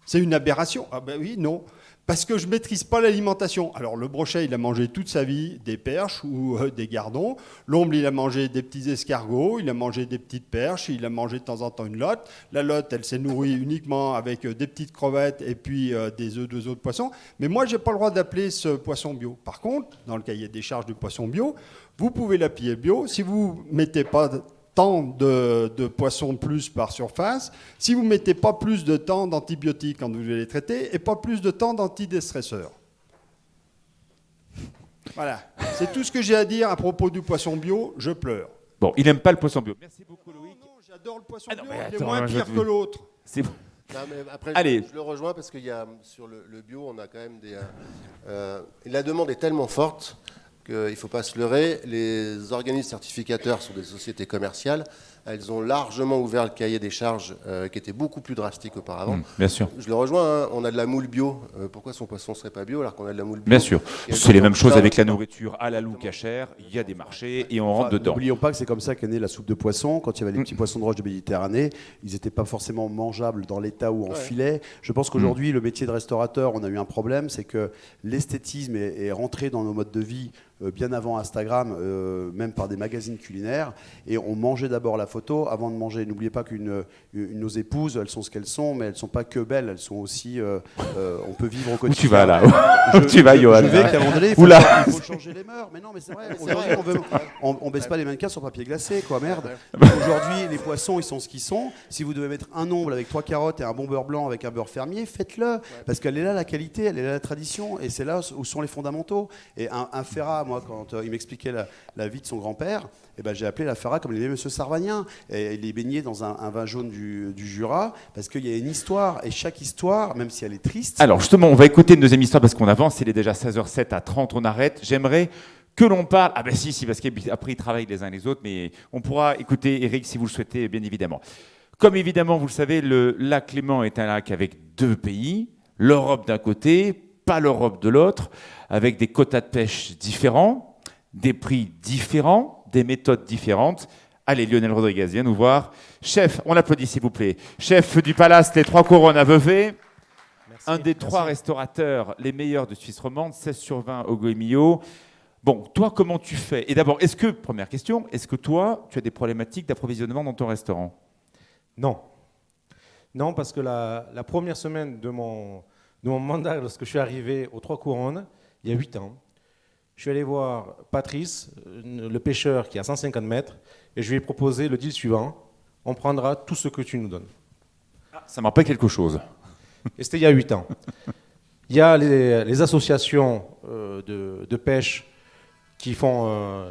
C'est une aberration. Ah ben oui, non. Parce que je ne maîtrise pas l'alimentation. Alors le brochet, il a mangé toute sa vie des perches ou des gardons. L'omble, il a mangé des petits escargots, il a mangé des petites perches, il a mangé de temps en temps une lotte. La lotte, elle s'est nourrie uniquement avec des petites crevettes et puis des œufs de poisson. Mais moi, je n'ai pas le droit d'appeler ce poisson bio. Par contre, dans le cahier des charges du poisson bio, vous pouvez l'appeler bio si vous ne mettez pas tant de poissons plus par surface, si vous ne mettez pas plus de temps d'antibiotiques quand vous allez les traiter et pas plus de temps d'antidéstresseurs. Voilà, c'est tout ce que j'ai à dire à propos du poisson bio, je pleure. Bon, il n'aime pas le poisson bio. Merci beaucoup Loïc. Non, j'adore le poisson bio, mais il est moins pire que l'autre. C'est... Non, mais après, Allez. je le rejoins parce qu'il y a sur le bio, on a quand même des. La demande est tellement forte qu'il ne faut pas se leurrer. Les organismes certificateurs sont des sociétés commerciales. Elles ont largement ouvert le cahier des charges qui était beaucoup plus drastique auparavant. Bien sûr. Je le rejoins, hein, on a de la moule bio. Pourquoi son poisson ne serait pas bio alors qu'on a de la moule bio? Bien sûr. C'est les mêmes choses avec la nourriture à la loup cachère. Il y a des marchés et on rentre dedans. N'oublions pas que c'est comme ça qu'est née la soupe de poisson. Quand il y avait les petits poissons de roche de Méditerranée, ils n'étaient pas forcément mangeables dans l'état ou en filet. Je pense qu'aujourd'hui, le métier de restaurateur, on a eu un problème, c'est que l'esthétisme est rentré dans nos modes de vie bien avant Instagram, même par des magazines culinaires. Et on mangeait d'abord la photo avant de manger. N'oubliez pas que nos épouses, elles sont ce qu'elles sont, mais elles ne sont pas que belles, elles sont aussi... on peut vivre au quotidien. Où tu vas là? Tu vas, Johan? Je vais qu'à un moment donné, il faut changer les mœurs. Mais non, mais c'est vrai. Aujourd'hui, on baisse pas les mannequins sur papier glacé, quoi, merde. Aujourd'hui, les poissons, ils sont ce qu'ils sont. Si vous devez mettre un omble avec 3 carottes et un bon beurre blanc avec un beurre fermier, faites-le. Parce qu'elle est là, la qualité, elle est là, la tradition. Et c'est là où sont les fondamentaux. Et un Ferrat, moi, quand il m'expliquait la vie de son grand-père, eh ben, j'ai appelé la Ferrat comme il aimait M. Sarvagnin. Et il est baigné dans un vin jaune du Jura, parce qu'il y a une histoire. Et chaque histoire, même si elle est triste... Alors justement, on va écouter une deuxième histoire parce qu'on avance. Il est déjà 16h07 à 30, on arrête. J'aimerais que l'on parle... Ah ben si, parce qu'après ils travaillent les uns les autres, mais on pourra écouter Eric si vous le souhaitez, bien évidemment. Comme évidemment, vous le savez, le lac Léman est un lac avec 2 pays. L'Europe d'un côté, pas l'Europe de l'autre, avec des quotas de pêche différents, des prix différents, des méthodes différentes. Allez, Lionel Rodriguez, viens nous voir. Chef, on l'applaudit s'il vous plaît. Chef du Palace Les Trois Couronnes à Vevey. Merci, un des 3 restaurateurs les meilleurs de Suisse romande, 16/20 au Goemio. Bon, toi, comment tu fais? Et d'abord, première question, est-ce que toi, tu as des problématiques d'approvisionnement dans ton restaurant? Non. Non, parce que la première semaine de mon mandat, lorsque je suis arrivé aux Trois Couronnes, il y a 8 ans, je suis allé voir Patrice, le pêcheur qui est à 150 mètres, et je lui ai proposé le deal suivant: on prendra tout ce que tu nous donnes. Ça me rappelle quelque chose. Et c'était il y a 8 ans. Il y a les associations de pêche qui font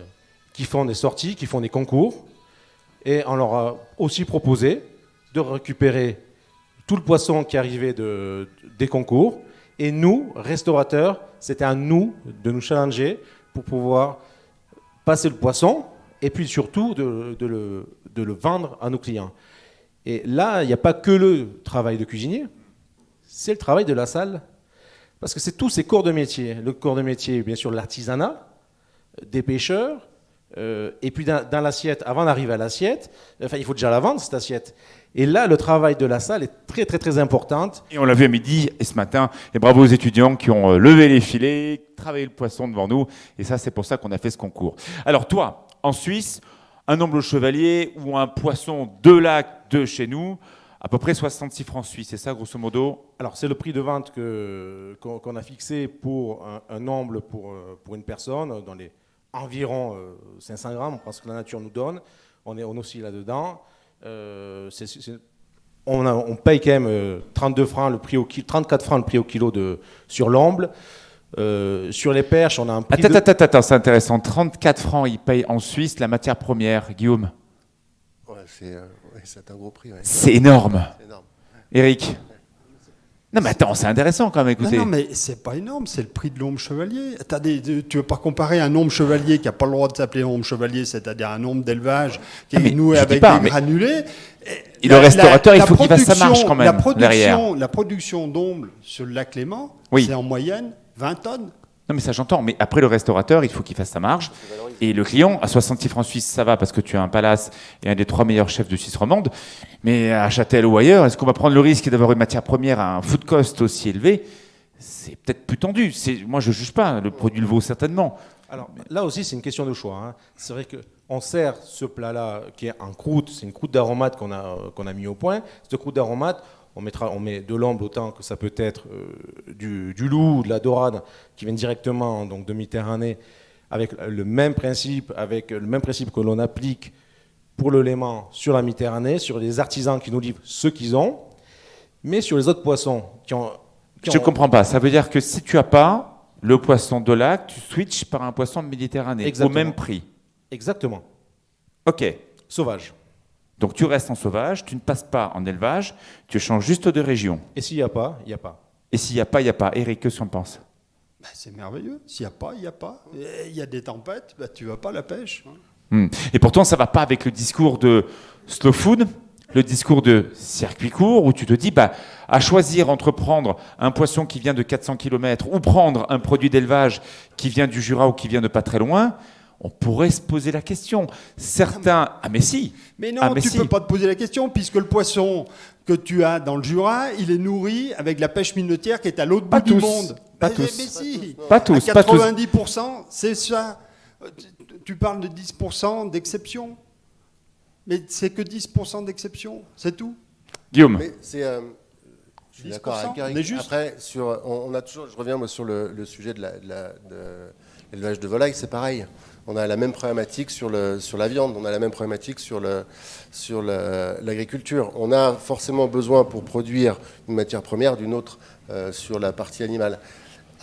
des sorties, qui font des concours, et on leur a aussi proposé de récupérer tout le poisson qui arrivait des concours. Et nous, restaurateurs, c'était à nous de nous challenger pour pouvoir passer le poisson et puis surtout de le vendre à nos clients. Et là, il n'y a pas que le travail de cuisinier, c'est le travail de la salle. Parce que c'est tous ces corps de métier. Le corps de métier, bien sûr, l'artisanat, des pêcheurs, et puis dans l'assiette, avant d'arriver à l'assiette, il faut déjà la vendre, cette assiette. Et là, le travail de la salle est très, très, très important. Et on l'a vu à midi et ce matin. Et bravo aux étudiants qui ont levé les filets, travaillé le poisson devant nous. Et ça, c'est pour ça qu'on a fait ce concours. Alors toi, en Suisse, un omble chevalier ou un poisson de lac de chez nous, à peu près 66 francs suisses, c'est ça grosso modo? Alors c'est le prix de vente qu'on a fixé pour un omble pour une personne, dans les environ 500 grammes, parce que la nature nous donne, on oscille là-dedans. On paye quand même 32 francs le prix 34 francs le prix au kilo sur l'omble. Sur les perches, on a un prix Attends, c'est intéressant. 34 francs, ils payent en Suisse la matière première, Guillaume. Ouais, c'est un gros prix. Ouais. C'est énorme. C'est énorme. Eric. Non mais attends, c'est intéressant quand même, écoutez. Non, mais c'est pas énorme, c'est le prix de l'omble chevalier. Tu veux pas comparer un omble chevalier qui n'a pas le droit de s'appeler omble chevalier, c'est-à-dire un omble d'élevage qui est noué avec des granulés. Et le restaurateur, il faut qu'il fasse sa marche quand même La production d'omble sur le lac Léman, c'est en moyenne 20 tonnes. Non mais ça j'entends, mais après le restaurateur, il faut qu'il fasse sa marge. Et le client, à 66 francs suisses, ça va parce que tu as un palace et un des 3 meilleurs chefs de Suisse romande. Mais à Châtel ou ailleurs, est-ce qu'on va prendre le risque d'avoir une matière première à un food cost aussi élevé? C'est peut-être plus tendu. Moi je ne juge pas, le produit le vaut certainement. Alors là aussi c'est une question de choix. Hein. C'est vrai qu'on sert ce plat-là qui est en croûte, c'est une croûte d'aromates qu'on a mis au point. Cette croûte d'aromates, on met de l'omble autant que ça peut être du loup ou de la dorade qui viennent directement donc, de Méditerranée avec le même principe que l'on applique pour le Léman sur la Méditerranée, sur les artisans qui nous livrent ce qu'ils ont, mais sur les autres poissons Je ne comprends pas. Ça veut dire que si tu n'as pas le poisson de lac, tu switches par un poisson de Méditerranée. Exactement. Au même prix. Exactement. Ok. Sauvage. Donc tu restes en sauvage, tu ne passes pas en élevage, tu changes juste de région. Et s'il n'y a pas, il n'y a pas. Et s'il n'y a pas, il n'y a pas. Eric, que tu en penses? C'est merveilleux. S'il n'y a pas, il n'y a pas. Il y a des tempêtes, tu ne vas pas à la pêche. Et pourtant, ça ne va pas avec le discours de slow food, le discours de circuit court, où tu te dis, à choisir entre prendre un poisson qui vient de 400 km ou prendre un produit d'élevage qui vient du Jura ou qui vient de pas très loin, on pourrait se poser la question. Certains... Ah mais si. Mais non, tu ne peux pas te poser la question, puisque le poisson que tu as dans le Jura, il est nourri avec la pêche minotière qui est à l'autre bout du monde. Pas mais, tous. Mais si. Pas tous. À 90%, c'est ça. Tu parles de 10% d'exception. Mais c'est que 10% d'exception, c'est tout. Guillaume. Mais je suis d'accord avec Eric. Après, on a toujours, je reviens moi, sur le sujet de l'élevage de volaille, c'est pareil. On a la même problématique sur la viande, on a la même problématique sur l'agriculture. On a forcément besoin pour produire une matière première d'une autre sur la partie animale.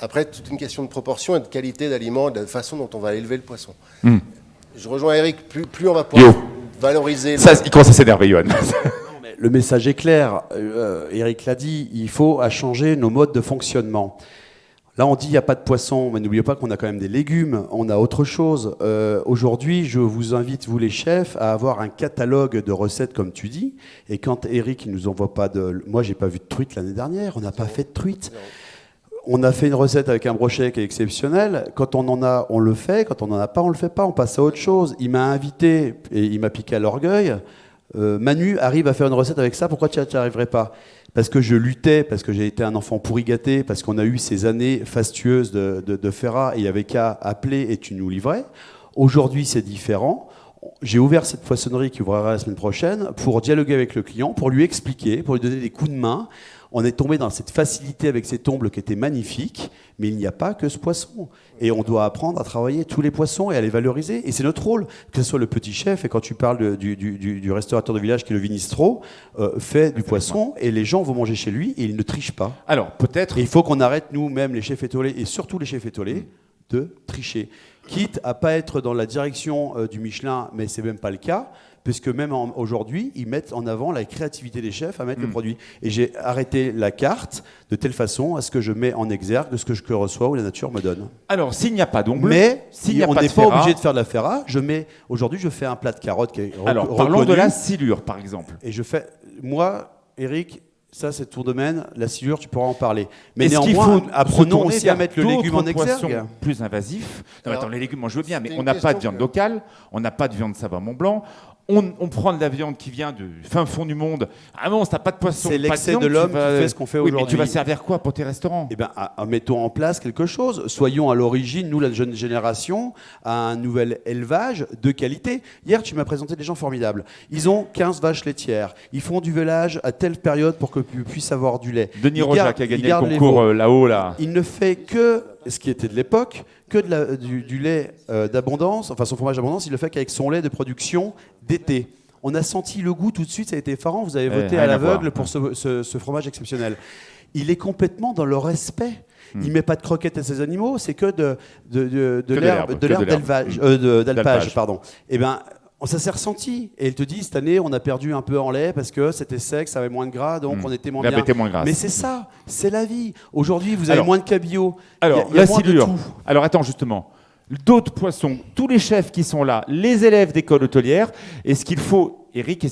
Après, toute une question de proportion et de qualité d'aliments, de la façon dont on va élever le poisson. Je rejoins Eric, plus on va pouvoir valoriser... Ça, il commence à s'énerver, Johan. Le message est clair, Eric l'a dit, il faut changer nos modes de fonctionnement. Là, on dit qu'il n'y a pas de poisson, mais n'oubliez pas qu'on a quand même des légumes, on a autre chose. Aujourd'hui, je vous invite, vous les chefs, à avoir un catalogue de recettes, comme tu dis. Et quand Eric ne nous envoie pas de... Moi, j'ai pas vu de truite l'année dernière, on n'a pas fait de truite. On a fait une recette avec un brochet qui est exceptionnel. Quand on en a, on le fait. Quand on n'en a pas, on le fait pas. On passe à autre chose. Il m'a invité et il m'a piqué à l'orgueil. Manu arrive à faire une recette avec ça. Pourquoi tu n'y arriverais pas? Parce que je luttais, parce que j'ai été un enfant pourri gâté, parce qu'on a eu ces années fastueuses de Ferrat et il n'y avait qu'à appeler et tu nous livrais. Aujourd'hui, c'est différent. J'ai ouvert cette poissonnerie qui ouvrira la semaine prochaine pour dialoguer avec le client, pour lui expliquer, pour lui donner des coups de main. On est tombé dans cette facilité avec cet omble qui était magnifique, mais il n'y a pas que ce poisson. Et on doit apprendre à travailler tous les poissons et à les valoriser. Et c'est notre rôle, que ce soit le petit chef, et quand tu parles du restaurateur de village qui est le Vinistro, fait du poisson, et les gens vont manger chez lui, et ils ne trichent pas. Alors, peut-être... Et il faut qu'on arrête, nous-mêmes, les chefs étoilés, et surtout les chefs étoilés, de tricher. quitte à pas être dans la direction du Michelin, mais c'est même pas le cas, puisque même aujourd'hui, ils mettent en avant la créativité des chefs à mettre le produit. Et j'ai arrêté la carte de telle façon à ce que je mets en exergue de ce que je reçois ou la nature me donne. Alors, s'il n'y a pas d'omble, Mais on n'est pas Ferrat, obligé de faire de la Ferrat. Aujourd'hui, je fais un plat de carottes qui est alors, parlons de la silure, par exemple. Et je fais, moi, Eric, ça c'est ton domaine, la silure, tu pourras en parler. Mais Est-ce qu'il néanmoins, faut apprenons se tourner aussi à vers mettre le légume en d'autres poissons exergue. plus invasifs. Non, Alors, attends, les légumes, moi je veux bien, mais c'était on une n'a pas de question viande que- locale, on n'a pas de viande Savoie Mont-Blanc. On prend de la viande qui vient du fin fond du monde. Ah non, t'as pas de poisson. C'est pas l'excès viande, de l'homme tu vas- qui fait ce qu'on fait Oui, mais aujourd'hui. tu vas servir quoi pour tes restaurants? Eh bien, mettons en place quelque chose. Soyons à l'origine, nous, la jeune génération, à un nouvel élevage de qualité. Hier, tu m'as présenté des gens formidables. Ils ont 15 vaches laitières. Ils font du vélage à telle période pour que tu puisses avoir du lait. Denis Ils Roja gardent- qui a ils gagné le gardent les concours veaux. là-haut, là. Il ne fait que, ce qui était de l'époque, que du lait d'abondance, enfin son fromage d'abondance, il le fait qu'avec son lait de production d'été. On a senti le goût tout de suite, ça a été effarant. Vous avez voté rien à à l'aveugle voir. pour ce fromage exceptionnel. Il est complètement dans le respect. Il ne met pas de croquettes à ses animaux, c'est que de l'herbe d'alpage. D'alpage. Pardon. Eh ben, ça s'est ressenti. Et il te dit, cette année, on a perdu un peu en lait parce que c'était sec, ça avait moins de gras, donc on était moins La bien. bête est moins grasse. Mais c'est ça, c'est la vie. Aujourd'hui, vous avez Alors- moins de cabillaud. Alors, Il y a la moins de silure. tout. Alors, attends, justement. D'autres poissons, tous les chefs qui sont là, les élèves d'école hôtelière, est-ce qu'il faut, Eric,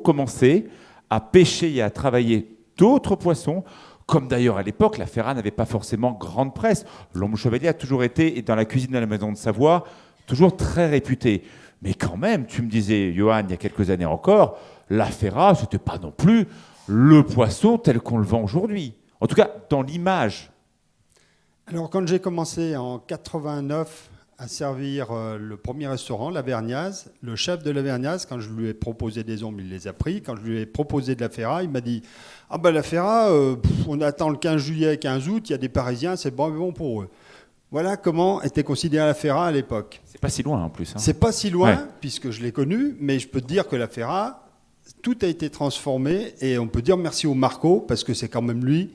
commencer à pêcher et à travailler d'autres poissons, comme d'ailleurs à l'époque, la Ferrat n'avait pas forcément grande presse. L'Homme Chevalier a toujours été, et dans la cuisine de la Maison de Savoie, toujours très réputé. Mais quand même, tu me disais, Johan, il y a quelques années encore, la Ferrat, ce n'était pas non plus le poisson tel qu'on le vend aujourd'hui. En tout cas, dans l'image. Alors, quand j'ai commencé en 89 à servir le premier restaurant, la Vergnaz, le chef de la Vergnaz, quand je lui ai proposé des ombres, il les a pris. Quand je lui ai proposé de la Ferrat, il m'a dit « Ah ben la Ferrat, on attend le 15 juillet, 15 août, il y a des Parisiens, c'est bon pour eux. » Voilà comment était considérée la Ferrat à l'époque. C'est pas si loin en plus. Hein. C'est pas si loin, Ouais. puisque je l'ai connu, mais je peux te dire que la Ferrat, tout a été transformé, et on peut dire merci au Marco, parce que c'est quand même lui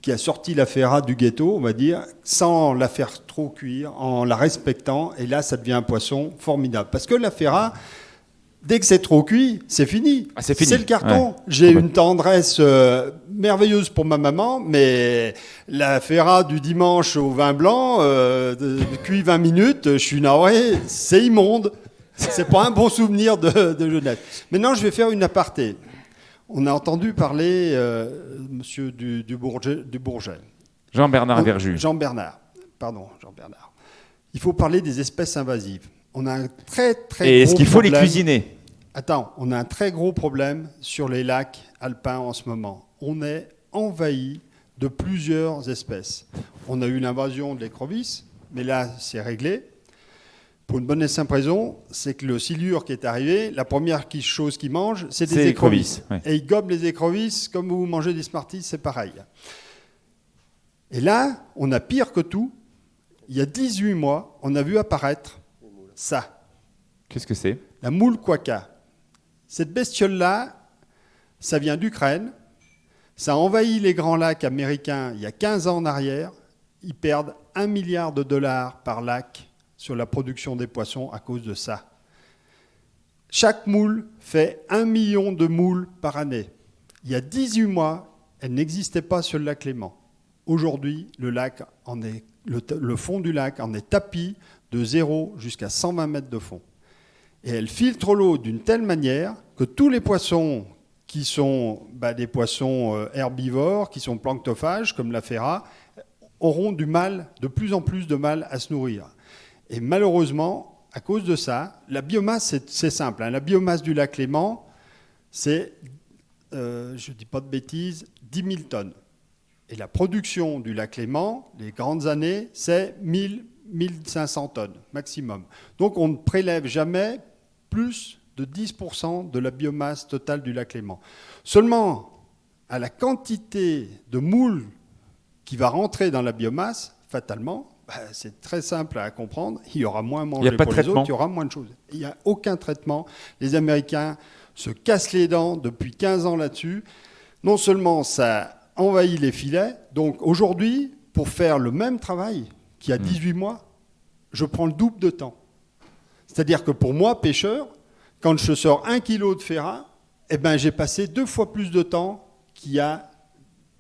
qui a sorti la Ferrat du ghetto, on va dire, sans la faire trop cuire, en la respectant, et là, ça devient un poisson formidable. Parce que la Ferrat, dès que c'est trop cuit, c'est fini. Ah, c'est fini. C'est le carton. Ouais. J'ai Ouais. une tendresse merveilleuse pour ma maman, mais la Ferrat du dimanche au vin blanc, cuit 20 minutes, je suis navré, c'est immonde. C'est pas un bon souvenir de jeunesse. Maintenant, je vais faire une aparté. On a entendu parler, monsieur du Bourget. Jean-Bernard Verjus. Jean-Bernard. Il faut parler des espèces invasives. On a un très, très Et gros est-ce qu'il faut les problème. cuisiner? Attends, on a un très gros problème sur les lacs alpins en ce moment. On est envahi de plusieurs espèces. On a eu l'invasion de l'écrevisse, mais là, c'est réglé. Pour une bonne et simple raison, c'est que le silure qui est arrivé, la première chose qu'il mange, c'est des écrevisses. Ouais. Et il gobe les écrevisses comme vous mangez des Smarties, c'est pareil. Et là, on a pire que tout. Il y a 18 mois, on a vu apparaître ça, Qu'est-ce que c'est? la moule quokka. Cette bestiole-là, ça vient d'Ukraine. Ça a envahi les grands lacs américains il y a 15 ans en arrière. Ils perdent $1 milliard par lac sur la production des poissons à cause de ça. Chaque moule fait 1 million de moules par année. Il y a 18 mois, elle n'existait pas sur le lac Léman. Aujourd'hui, le fond du lac en est tapi de 0 jusqu'à 120 mètres de fond. Et elle filtre l'eau d'une telle manière que tous les poissons qui sont des poissons herbivores, qui sont planctophages, comme la Ferrat, auront de plus en plus de mal à se nourrir. Et malheureusement, à cause de ça, la biomasse, c'est simple. La biomasse du lac Léman, c'est, je ne dis pas de bêtises, 10 000 tonnes. Et la production du lac Léman, les grandes années, c'est 1500 tonnes maximum. Donc on ne prélève jamais plus de 10% de la biomasse totale du lac Léman. Seulement, à la quantité de moules qui va rentrer dans la biomasse, fatalement, c'est très simple à comprendre, il y aura moins à manger pas de pour les traitement. autres, il y aura moins de choses. Il n'y a aucun traitement. Les Américains se cassent les dents depuis 15 ans là-dessus. Non seulement ça envahit les filets, donc aujourd'hui, pour faire le même travail qu'il y a 18 mois, je prends le double de temps. C'est-à-dire que pour moi, pêcheur, quand je sors 1 kilo de ferrat, eh ben, j'ai passé 2 fois plus de temps qu'il y a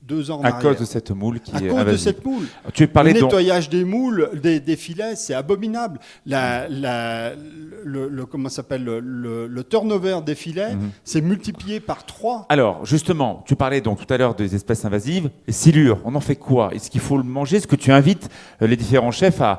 2 ans en arrière. À cause de cette moule qui est À cause de invasive. cette moule. Tu parlais Le donc... nettoyage des moules, des filets, c'est abominable. Comment s'appelle le turnover des filets, c'est multiplié par 3. Alors, justement, tu parlais donc tout à l'heure des espèces invasives. Les silures, on en fait quoi? Est-ce qu'il faut le manger? Est-ce que tu invites les différents chefs à,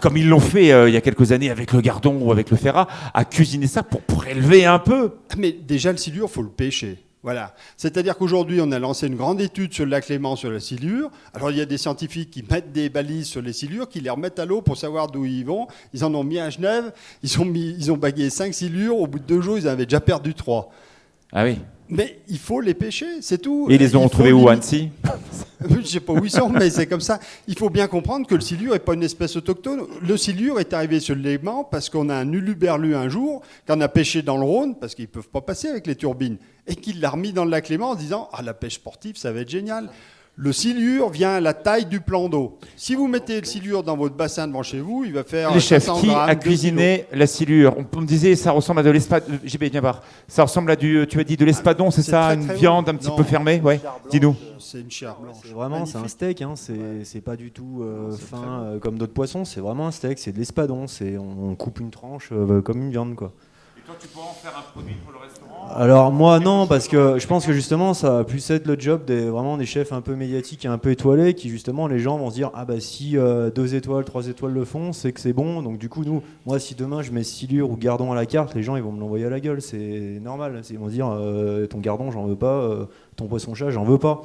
comme ils l'ont fait il y a quelques années avec le gardon ou avec le ferrat, à cuisiner ça pour élever un peu? Mais déjà, le silure, il faut le pêcher. Voilà. C'est-à-dire qu'aujourd'hui, on a lancé une grande étude sur le lac Léman, sur la silure. Alors, il y a des scientifiques qui mettent des balises sur les silures, qui les remettent à l'eau pour savoir d'où ils vont. Ils en ont mis à Genève. Ils ont bagué 5 silures. Au bout de 2 jours, ils avaient déjà perdu 3. Ah oui. Mais il faut les pêcher, c'est tout. Et ils les ont retrouvés où, à Annecy? Je ne sais pas où ils sont, mais c'est comme ça. Il faut bien comprendre que le silure n'est pas une espèce autochtone. Le silure est arrivé sur le Léman parce qu'on a un uluberlu un jour, qu'on a pêché dans le Rhône, parce qu'ils ne peuvent pas passer avec les turbines, et qu'il l'a remis dans le lac Léman en disant « Ah, la pêche sportive, ça va être génial ». Le silure vient à la taille du plan d'eau. Si vous mettez le silure dans votre bassin devant chez vous, il va faire Les chefs, 500 qui grammes, a 2 cuisiné la silure? On me disait ça ressemble à de l'espadon. JB, viens voir. Ça ressemble à tu as dit de l'espadon, c'est ça? très, Une très viande bon. un petit Non, peu fermée? Ouais. Dis-nous. C'est une chair blanche. C'est vraiment, c'est un steak, hein, c'est pas du tout fin comme d'autres poissons, c'est vraiment un steak, c'est de l'espadon, on coupe une tranche comme une viande, quoi. Et toi, tu pourras en faire un produit pour le restaurant? Alors moi non, parce que je pense que justement ça va plus être le job vraiment des chefs un peu médiatiques et un peu étoilés, qui justement les gens vont se dire ah bah si 2 étoiles, 3 étoiles le font, c'est que c'est bon, donc du coup moi si demain je mets silure ou gardon à la carte, les gens ils vont me l'envoyer à la gueule, c'est normal, ils vont se dire ton gardon j'en veux pas, ton poisson-chat j'en veux pas.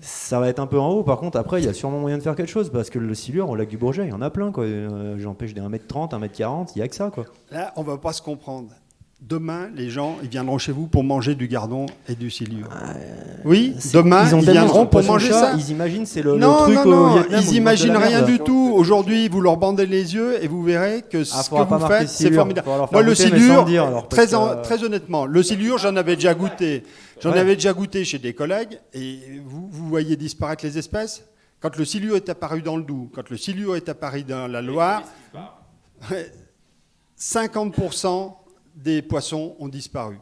Ça va être un peu en haut, par contre après il y a sûrement moyen de faire quelque chose, parce que le silure au lac du Bourget il y en a plein, quoi. J'empêche des 1m30, 1m40, il y a que ça, quoi. Là on va pas se comprendre. Demain, les gens ils viendront chez vous pour manger du gardon et du silure. Oui, demain, ils viendront pour manger ça. Ils imaginent c'est le Non, truc non, au non, Vietnam ils où imaginent mangent de la rien merde. du tout. Aujourd'hui, vous leur bandez les yeux et vous verrez que ce que faudra pas vous marquer faites, c'est silure. formidable. Faudra leur Moi, faire le goûter, mais sans silure, le dire, alors, parce que- très honnêtement, le silure, j'en avais déjà goûté. J'en Ouais. avais déjà goûté chez des collègues et vous voyez disparaître les espèces. Quand le silure est apparu dans le Doubs, quand le silure est apparu dans la Loire, 50% des poissons ont disparu.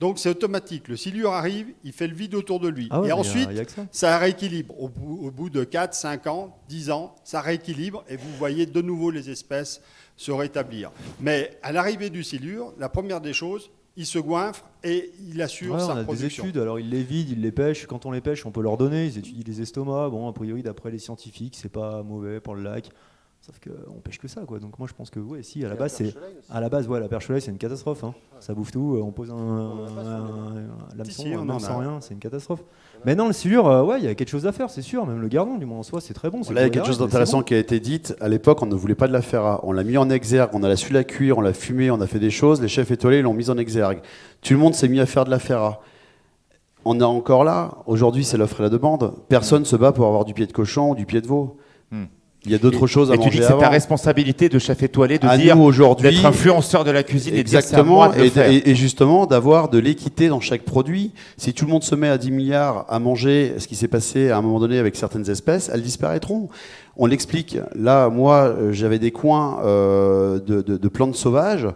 Donc c'est automatique. Le silure arrive, il fait le vide autour de lui. Ah ouais, et mais ensuite, y a que ça. ça rééquilibre. Au bout de 4, 5 ans, 10 ans, ça rééquilibre et vous voyez de nouveau les espèces se rétablir. Mais à l'arrivée du silure, la première des choses, il se goinfre et il assure Ouais, sa on a des reproduction. études, alors ils les vident, ils les pêchent. Quand on les pêche, on peut leur donner. Ils étudient les estomacs. Bon, a priori, d'après les scientifiques, c'est pas mauvais pour le lac. Sauf qu'on pêche que ça, quoi. Donc moi, je pense que ouais, si à la base, la perche soleil, c'est une catastrophe. Hein. Ça bouffe tout. On pose un l'hameçon, Si, on en sans a. rien, c'est une catastrophe. Mais non, le silure, ouais, il y a quelque chose à faire, c'est sûr. Même le gardon, du moins en soi, c'est très bon. c'est Là, il y a pour quelque les chose règles, d'intéressant mais qui a été dit. À l'époque, on ne voulait pas de la ferra. On l'a mis en exergue, on a su la cuire, on l'a fumée, on a fait des choses. Les chefs étoilés l'ont mise en exergue. Tout le monde s'est mis à faire de la ferra. On est encore là. Aujourd'hui, c'est l'offre et la demande. Personne ne se bat pour avoir du pied de cochon ou du pied de veau. Il y a d'autres choses à Et tu dis manger que c'est ta avant. responsabilité de chef étoilé de À dire nous, aujourd'hui, d'être influenceur de la cuisine et de dire exactement, c'est à moi de le faire. et justement d'avoir de l'équité dans chaque produit. Si tout le monde se met à 10 milliards à manger ce qui s'est passé à un moment donné avec certaines espèces, elles disparaîtront. On l'explique. Là, moi, j'avais des coins de plantes sauvages.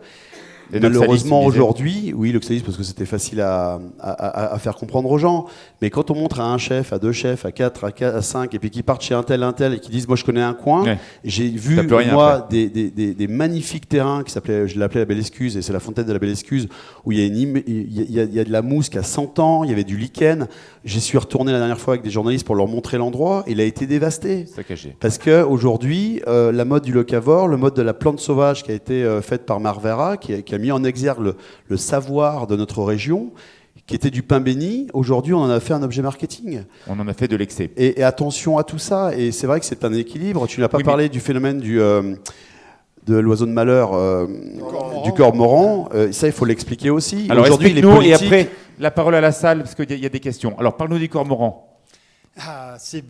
Et d'oxalis, Malheureusement, tu disais. aujourd'hui, oui, l'oxalis, parce que c'était facile à faire comprendre aux gens. Mais quand on montre à un chef, à 2 chefs, à 4, à 5, et puis qu'ils partent chez un tel, et qui disent, moi, je connais un coin, Ouais. j'ai vu, T'as plus rien moi, des magnifiques terrains qui s'appelaient, je l'appelais la Belle Excuse, et c'est la fontaine de la Belle Excuse, où il y a de la mousse qui a 100 ans, il y avait du lichen. J'y suis retourné la dernière fois avec des journalistes pour leur montrer l'endroit. Il a été dévasté. Saccagé. Parce qu'aujourd'hui, la mode du locavore, le mode de la plante sauvage qui a été faite par Marvera, qui a mis en exergue le savoir de notre région, qui était du pain béni, aujourd'hui on en a fait un objet marketing. On en a fait de l'excès. Et attention à tout ça, et c'est vrai que c'est un équilibre. Tu n'as pas Oui, parlé du phénomène de l'oiseau de malheur, du cormoran. Ça, il faut l'expliquer aussi. Alors Aujourd'hui, les explique-nous et politiques... après la parole à la salle parce qu'il y a des questions. Alors parle-nous du cormoran. Ah, ces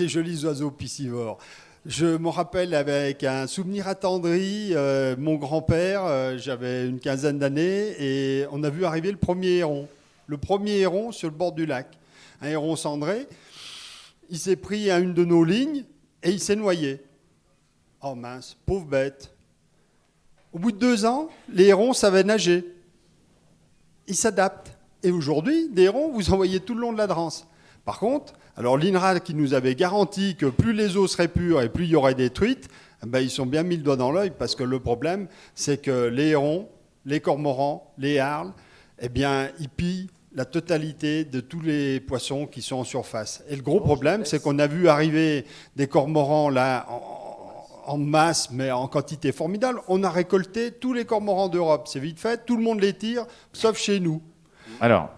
jolis oiseaux piscivores. Je me rappelle avec un souvenir attendri, mon grand-père, j'avais une quinzaine d'années, et on a vu arriver le premier héron. Le premier héron sur le bord du lac. Un héron cendré. Il s'est pris à une de nos lignes et il s'est noyé. Oh mince, pauvre bête. Au bout de 2 ans, les hérons savaient nager. Ils s'adaptent. Et aujourd'hui, des hérons, vous en voyez tout le long de la Drance. Par contre, alors l'INRA qui nous avait garanti que plus les eaux seraient pures et plus il y aurait des truites, ils sont bien mis le doigt dans l'œil parce que le problème, c'est que les hérons, les cormorans, les harles, ils pillent la totalité de tous les poissons qui sont en surface. Et le gros problème, c'est qu'on a vu arriver des cormorans là en masse, mais en quantité formidable. On a récolté tous les cormorans d'Europe. C'est vite fait, tout le monde les tire, sauf chez nous. Alors,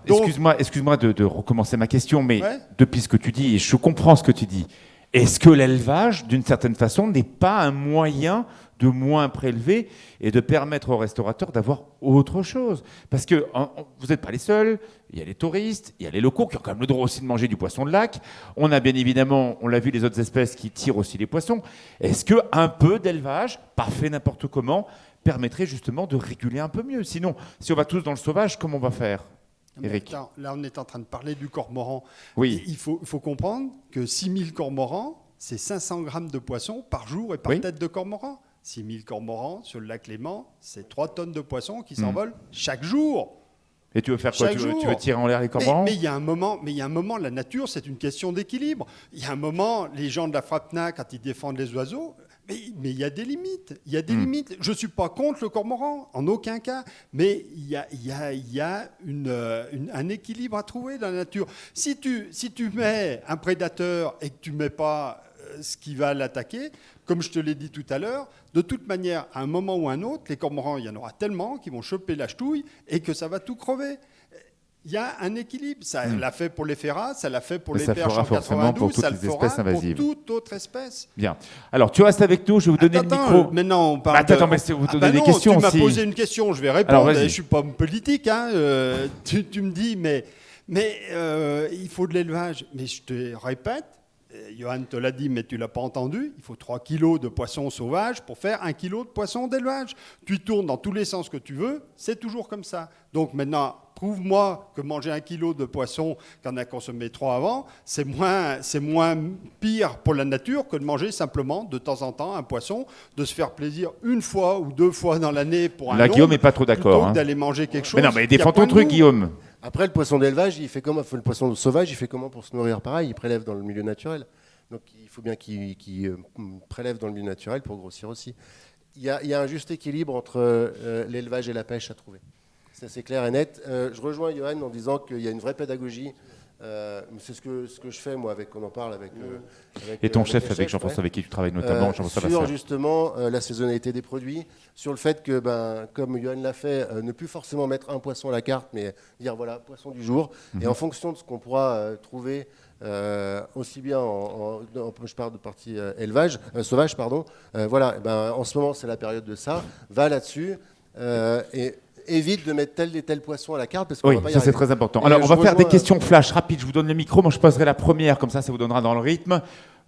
excuse-moi de recommencer ma question, mais ouais. Depuis ce que tu dis, et je comprends ce que tu dis, est-ce que l'élevage, d'une certaine façon, n'est pas un moyen de moins prélever et de permettre aux restaurateurs d'avoir autre chose? Parce que vous n'êtes pas les seuls, il y a les touristes, il y a les locaux qui ont quand même le droit aussi de manger du poisson de lac. On a bien évidemment, on l'a vu, les autres espèces qui tirent aussi les poissons. Est-ce qu'un peu d'élevage, pas fait n'importe comment, permettrait justement de réguler un peu mieux? Sinon, si on va tous dans le sauvage, comment on va faire, Eric? Attends, là, on est en train de parler du cormoran. Oui. Il faut comprendre que 6000 cormorans, c'est 500 grammes de poisson par jour et par tête de cormoran. 6000 cormorans sur le lac Léman, c'est 3 tonnes de poissons qui s'envolent chaque jour. Et tu veux faire quoi? Tu veux tirer en l'air les cormorans? Mais il y a un moment, la nature, c'est une question d'équilibre. Il y a un moment, les gens de la FRAPNA, quand ils défendent les oiseaux, mais il y a des limites. Il y a des limites. Je ne suis pas contre le cormoran, en aucun cas. Mais il y a un équilibre à trouver dans la nature. Si tu mets un prédateur et que tu ne mets pas ce qui va l'attaquer, comme je te l'ai dit tout à l'heure, de toute manière, à un moment ou à un autre, les cormorans, il y en aura tellement qui vont choper la ch'touille et que ça va tout crever. Il y a un équilibre. Ça l'a fait pour les ferrats, ça l'a fait pour les perches en 92, ça le fera pour toute autre espèce. Bien. Alors, tu restes avec nous, je vais vous donner le micro. Maintenant, on parle vous donnez des questions aussi. Tu m'as aussi. posé une question, je vais répondre. Je ne suis pas politique. Tu me dis, mais il faut de l'élevage. Mais je te répète, Johan te l'a dit, mais tu ne l'as pas entendu, il faut 3 kilos de poissons sauvages pour faire 1 kilo de poissons d'élevage. Tu tournes dans tous les sens que tu veux, c'est toujours comme ça. Donc maintenant, prouve-moi que manger 1 kilo de poisson qu'en a consommé 3 avant, c'est moins pire pour la nature que de manger simplement de temps en temps un poisson, de se faire plaisir 1 fois ou 2 fois dans l'année pour un Là, Guillaume n'est pas trop d'accord. Plutôt que d'aller manger quelque chose. Mais non, mais défends ton truc, Guillaume. Après, le poisson d'élevage, il fait comment? Le poisson sauvage, il fait comment pour se nourrir? Pareil, il prélève dans le milieu naturel. Donc il faut bien qu'il prélève dans le milieu naturel pour grossir aussi. Il y a un juste équilibre entre l'élevage et la pêche à trouver. Ça, c'est clair et net. Je rejoins Johan en disant qu'il y a une vraie pédagogie. C'est ce que je fais, moi, on en parle avec et ton chef, avec Jean-François, avec qui tu travailles notamment, Jean-François Bassat. Sur justement la saisonnalité des produits, sur le fait que, comme Johan l'a fait, ne plus forcément mettre un poisson à la carte, mais dire voilà, poisson du jour. Et en fonction de ce qu'on pourra trouver, aussi bien je parle de partie élevage, sauvage, pardon. En ce moment, c'est la période de ça. Va là-dessus et évite de mettre tel et tel poisson à la carte parce qu'on va pas y ça arriver. c'est très important. Alors on va faire des questions flash rapides. Je vous donne le micro. Moi je poserai la première, comme ça vous donnera dans le rythme.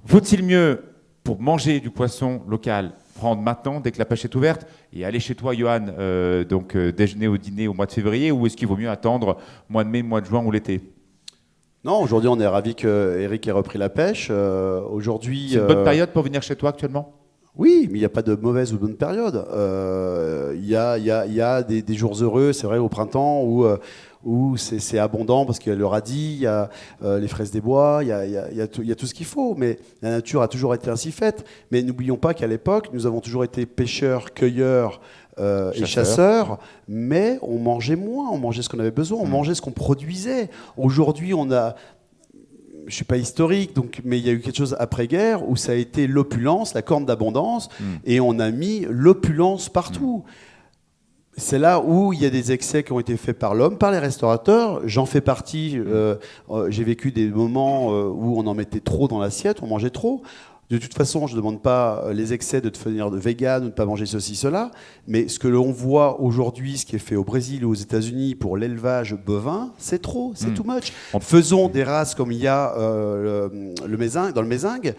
Vaut-il mieux, pour manger du poisson local, prendre maintenant dès que la pêche est ouverte et aller chez toi, Johan, déjeuner ou dîner au mois de février, ou est-ce qu'il vaut mieux attendre mois de mai, mois de juin ou l'été? Non, aujourd'hui on est ravis qu'Eric ait repris la pêche. Aujourd'hui, c'est une bonne période pour venir chez toi actuellement? Oui, mais il n'y a pas de mauvaise ou bonne période. Il y a des jours heureux, c'est vrai, au printemps, où c'est abondant parce qu'il y a le radis, il y a les fraises des bois, il y a tout ce qu'il faut. Mais la nature a toujours été ainsi faite. Mais n'oublions pas qu'à l'époque, nous avons toujours été pêcheurs, cueilleurs et chasseurs, mais on mangeait moins, on mangeait ce qu'on avait besoin, on mangeait ce qu'on produisait. Aujourd'hui, je ne suis pas historique, mais il y a eu quelque chose après-guerre où ça a été l'opulence, la corne d'abondance, et on a mis l'opulence partout. C'est là où il y a des excès qui ont été faits par l'homme, par les restaurateurs. J'en fais partie. J'ai vécu des moments où on en mettait trop dans l'assiette, on mangeait trop. De toute façon, je ne demande pas les excès de devenir vegan ou de ne pas manger ceci, cela, mais ce que l'on voit aujourd'hui, ce qui est fait au Brésil ou aux États-Unis pour l'élevage bovin, c'est trop, c'est too much. Faisons des races comme il y a dans le mézingue,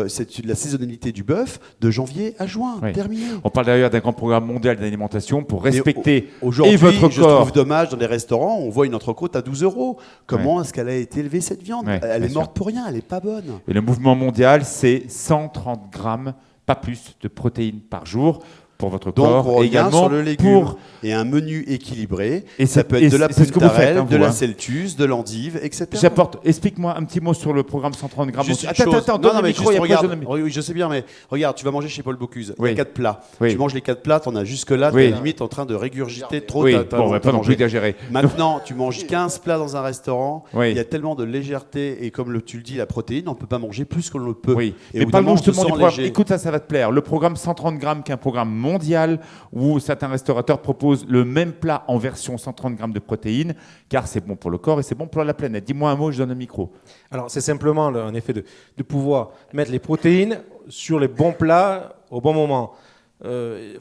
c'est la saisonnalité du bœuf de janvier à juin, terminé. On parle d'ailleurs d'un grand programme mondial d'alimentation pour respecter aujourd'hui, votre corps. Je trouve dommage, dans les restaurants, on voit une entrecôte à 12 €. Comment est-ce qu'elle a été élevée, cette viande? Elle est morte pour rien, elle n'est pas bonne. Et le mouvement mondial, c'est 130 grammes pas plus de protéines par jour pour votre Donc corps. on revient également sur le légume pour... et un menu équilibré. Et ça c'est- peut et être de la c'est ce que vous faites, puntarelle, hein, de vous, la hein. celtus, de l'endive, etc. Explique-moi un petit mot sur le programme 130 grammes. Juste une Attends, chose. donne Non, le mais micro, juste et après, je regarde. donne le- Oui, je sais bien, mais regarde, tu vas manger chez Paul Bocuse. Il y Oui. a 4 plats. Oui. Tu manges les 4 plats, t'en as jusque-là, Oui. t'es limite en train de régurgiter trop. Oui, t'as bon, on va pas non mangé. plus exagérer. Maintenant, tu manges 15 plats dans un restaurant. Oui. Il y a tellement de légèreté et comme tu le dis, la protéine, on peut pas manger plus qu'on le peut. Oui, Et mais au bout pas d'un le moment, je te on se demande du sent programme. léger. Écoute, ça va te plaire. Le programme 130 grammes, qui est un programme mondial où certains restaurateurs proposent le même plat en version 130 grammes de protéines, car c'est bon pour le corps et c'est bon pour la planète. Dis-moi un mot, je donne le micro. Alors, c'est simplement un effet de pouvoir mettre les protéines sur les bons plats au bon moment.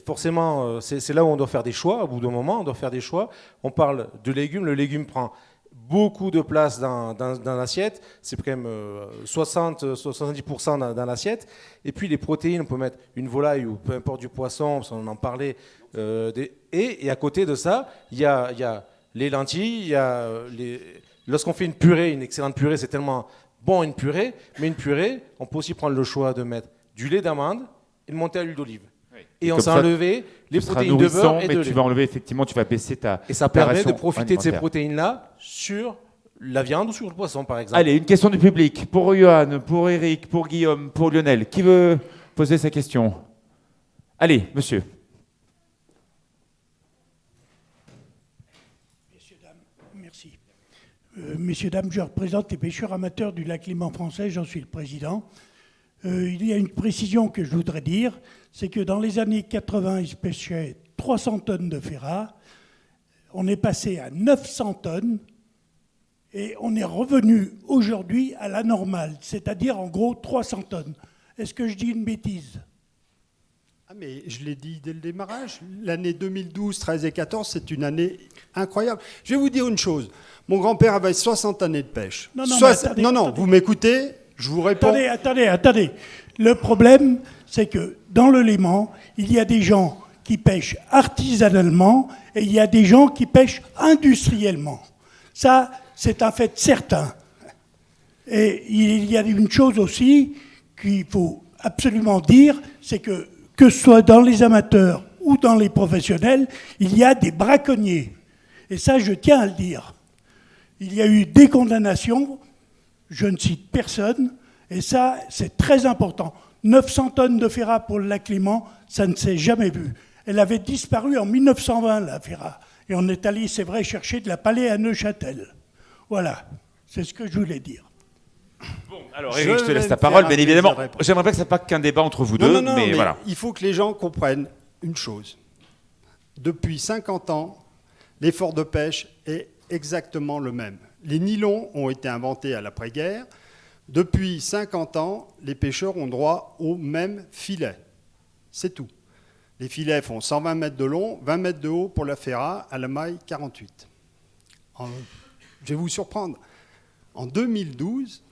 Forcément, c'est là où on doit faire des choix. Au bout d'un moment, on doit faire des choix. On parle de légumes. Le légume prend beaucoup de place dans l'assiette. C'est quand même 70% dans l'assiette. Et puis, les protéines, on peut mettre une volaille ou peu importe du poisson, parce qu'on en parlait. Et à côté de ça, il y a les lentilles, il y a lorsqu'on fait une excellente purée, c'est tellement bon une purée, mais une purée, on peut aussi prendre le choix de mettre du lait d'amande et de monter à l'huile d'olive. Et on Comme s'est ça, enlevé les Tu seras protéines de nourrissant, beurre et mais de tu lait. vas enlever, effectivement, tu vas baisser ta Et ça permet ration de profiter de ces alimentaire. protéines-là sur la viande ou sur le poisson, par exemple. Allez, une question du public. Pour Johan, pour Eric, pour Guillaume, pour Lionel. Qui veut poser sa question? Allez, monsieur. Messieurs, dames, merci. Messieurs, dames, je représente les pêcheurs amateurs du lac Léman français, j'en suis le président. Il y a une précision que je voudrais dire, c'est que dans les années 80, ils se pêchaient 300 tonnes de ferrat. On est passé à 900 tonnes et on est revenu aujourd'hui à la normale, c'est-à-dire en gros 300 tonnes. Est-ce que je dis une bêtise ? Ah mais je l'ai dit dès le démarrage, l'année 2012, 13 et 14, c'est une année incroyable. Je vais vous dire une chose, mon grand-père avait 60 années de pêche. Non, mais attendez, non, attendez. vous m'écoutez, je vous réponds. Attendez. Le problème, c'est que dans le Léman, il y a des gens qui pêchent artisanalement et il y a des gens qui pêchent industriellement. Ça, c'est un fait certain. Et il y a une chose aussi qu'il faut absolument dire, c'est que ce soit dans les amateurs ou dans les professionnels, il y a des braconniers. Et ça, je tiens à le dire. Il y a eu des condamnations, je ne cite personne, et ça, c'est très important. 900 tonnes de ferrat pour le lac Léman, ça ne s'est jamais vu. Elle avait disparu en 1920, la ferrat. Et on est allé, c'est vrai, chercher de la palais à Neuchâtel. Voilà, c'est ce que je voulais dire. Bon, alors Eric, je te laisse la parole, bien évidemment. J'aimerais pas que ça ne soit pas qu'un débat entre vous deux, Non, mais voilà. il faut que les gens comprennent une chose. Depuis 50 ans, l'effort de pêche est exactement le même. Les nylons ont été inventés à l'après-guerre. Depuis 50 ans, les pêcheurs ont droit au même filet. C'est tout. Les filets font 120 mètres de long, 20 mètres de haut pour la ferrat, à la maille 48. Je vais vous surprendre. En 2012,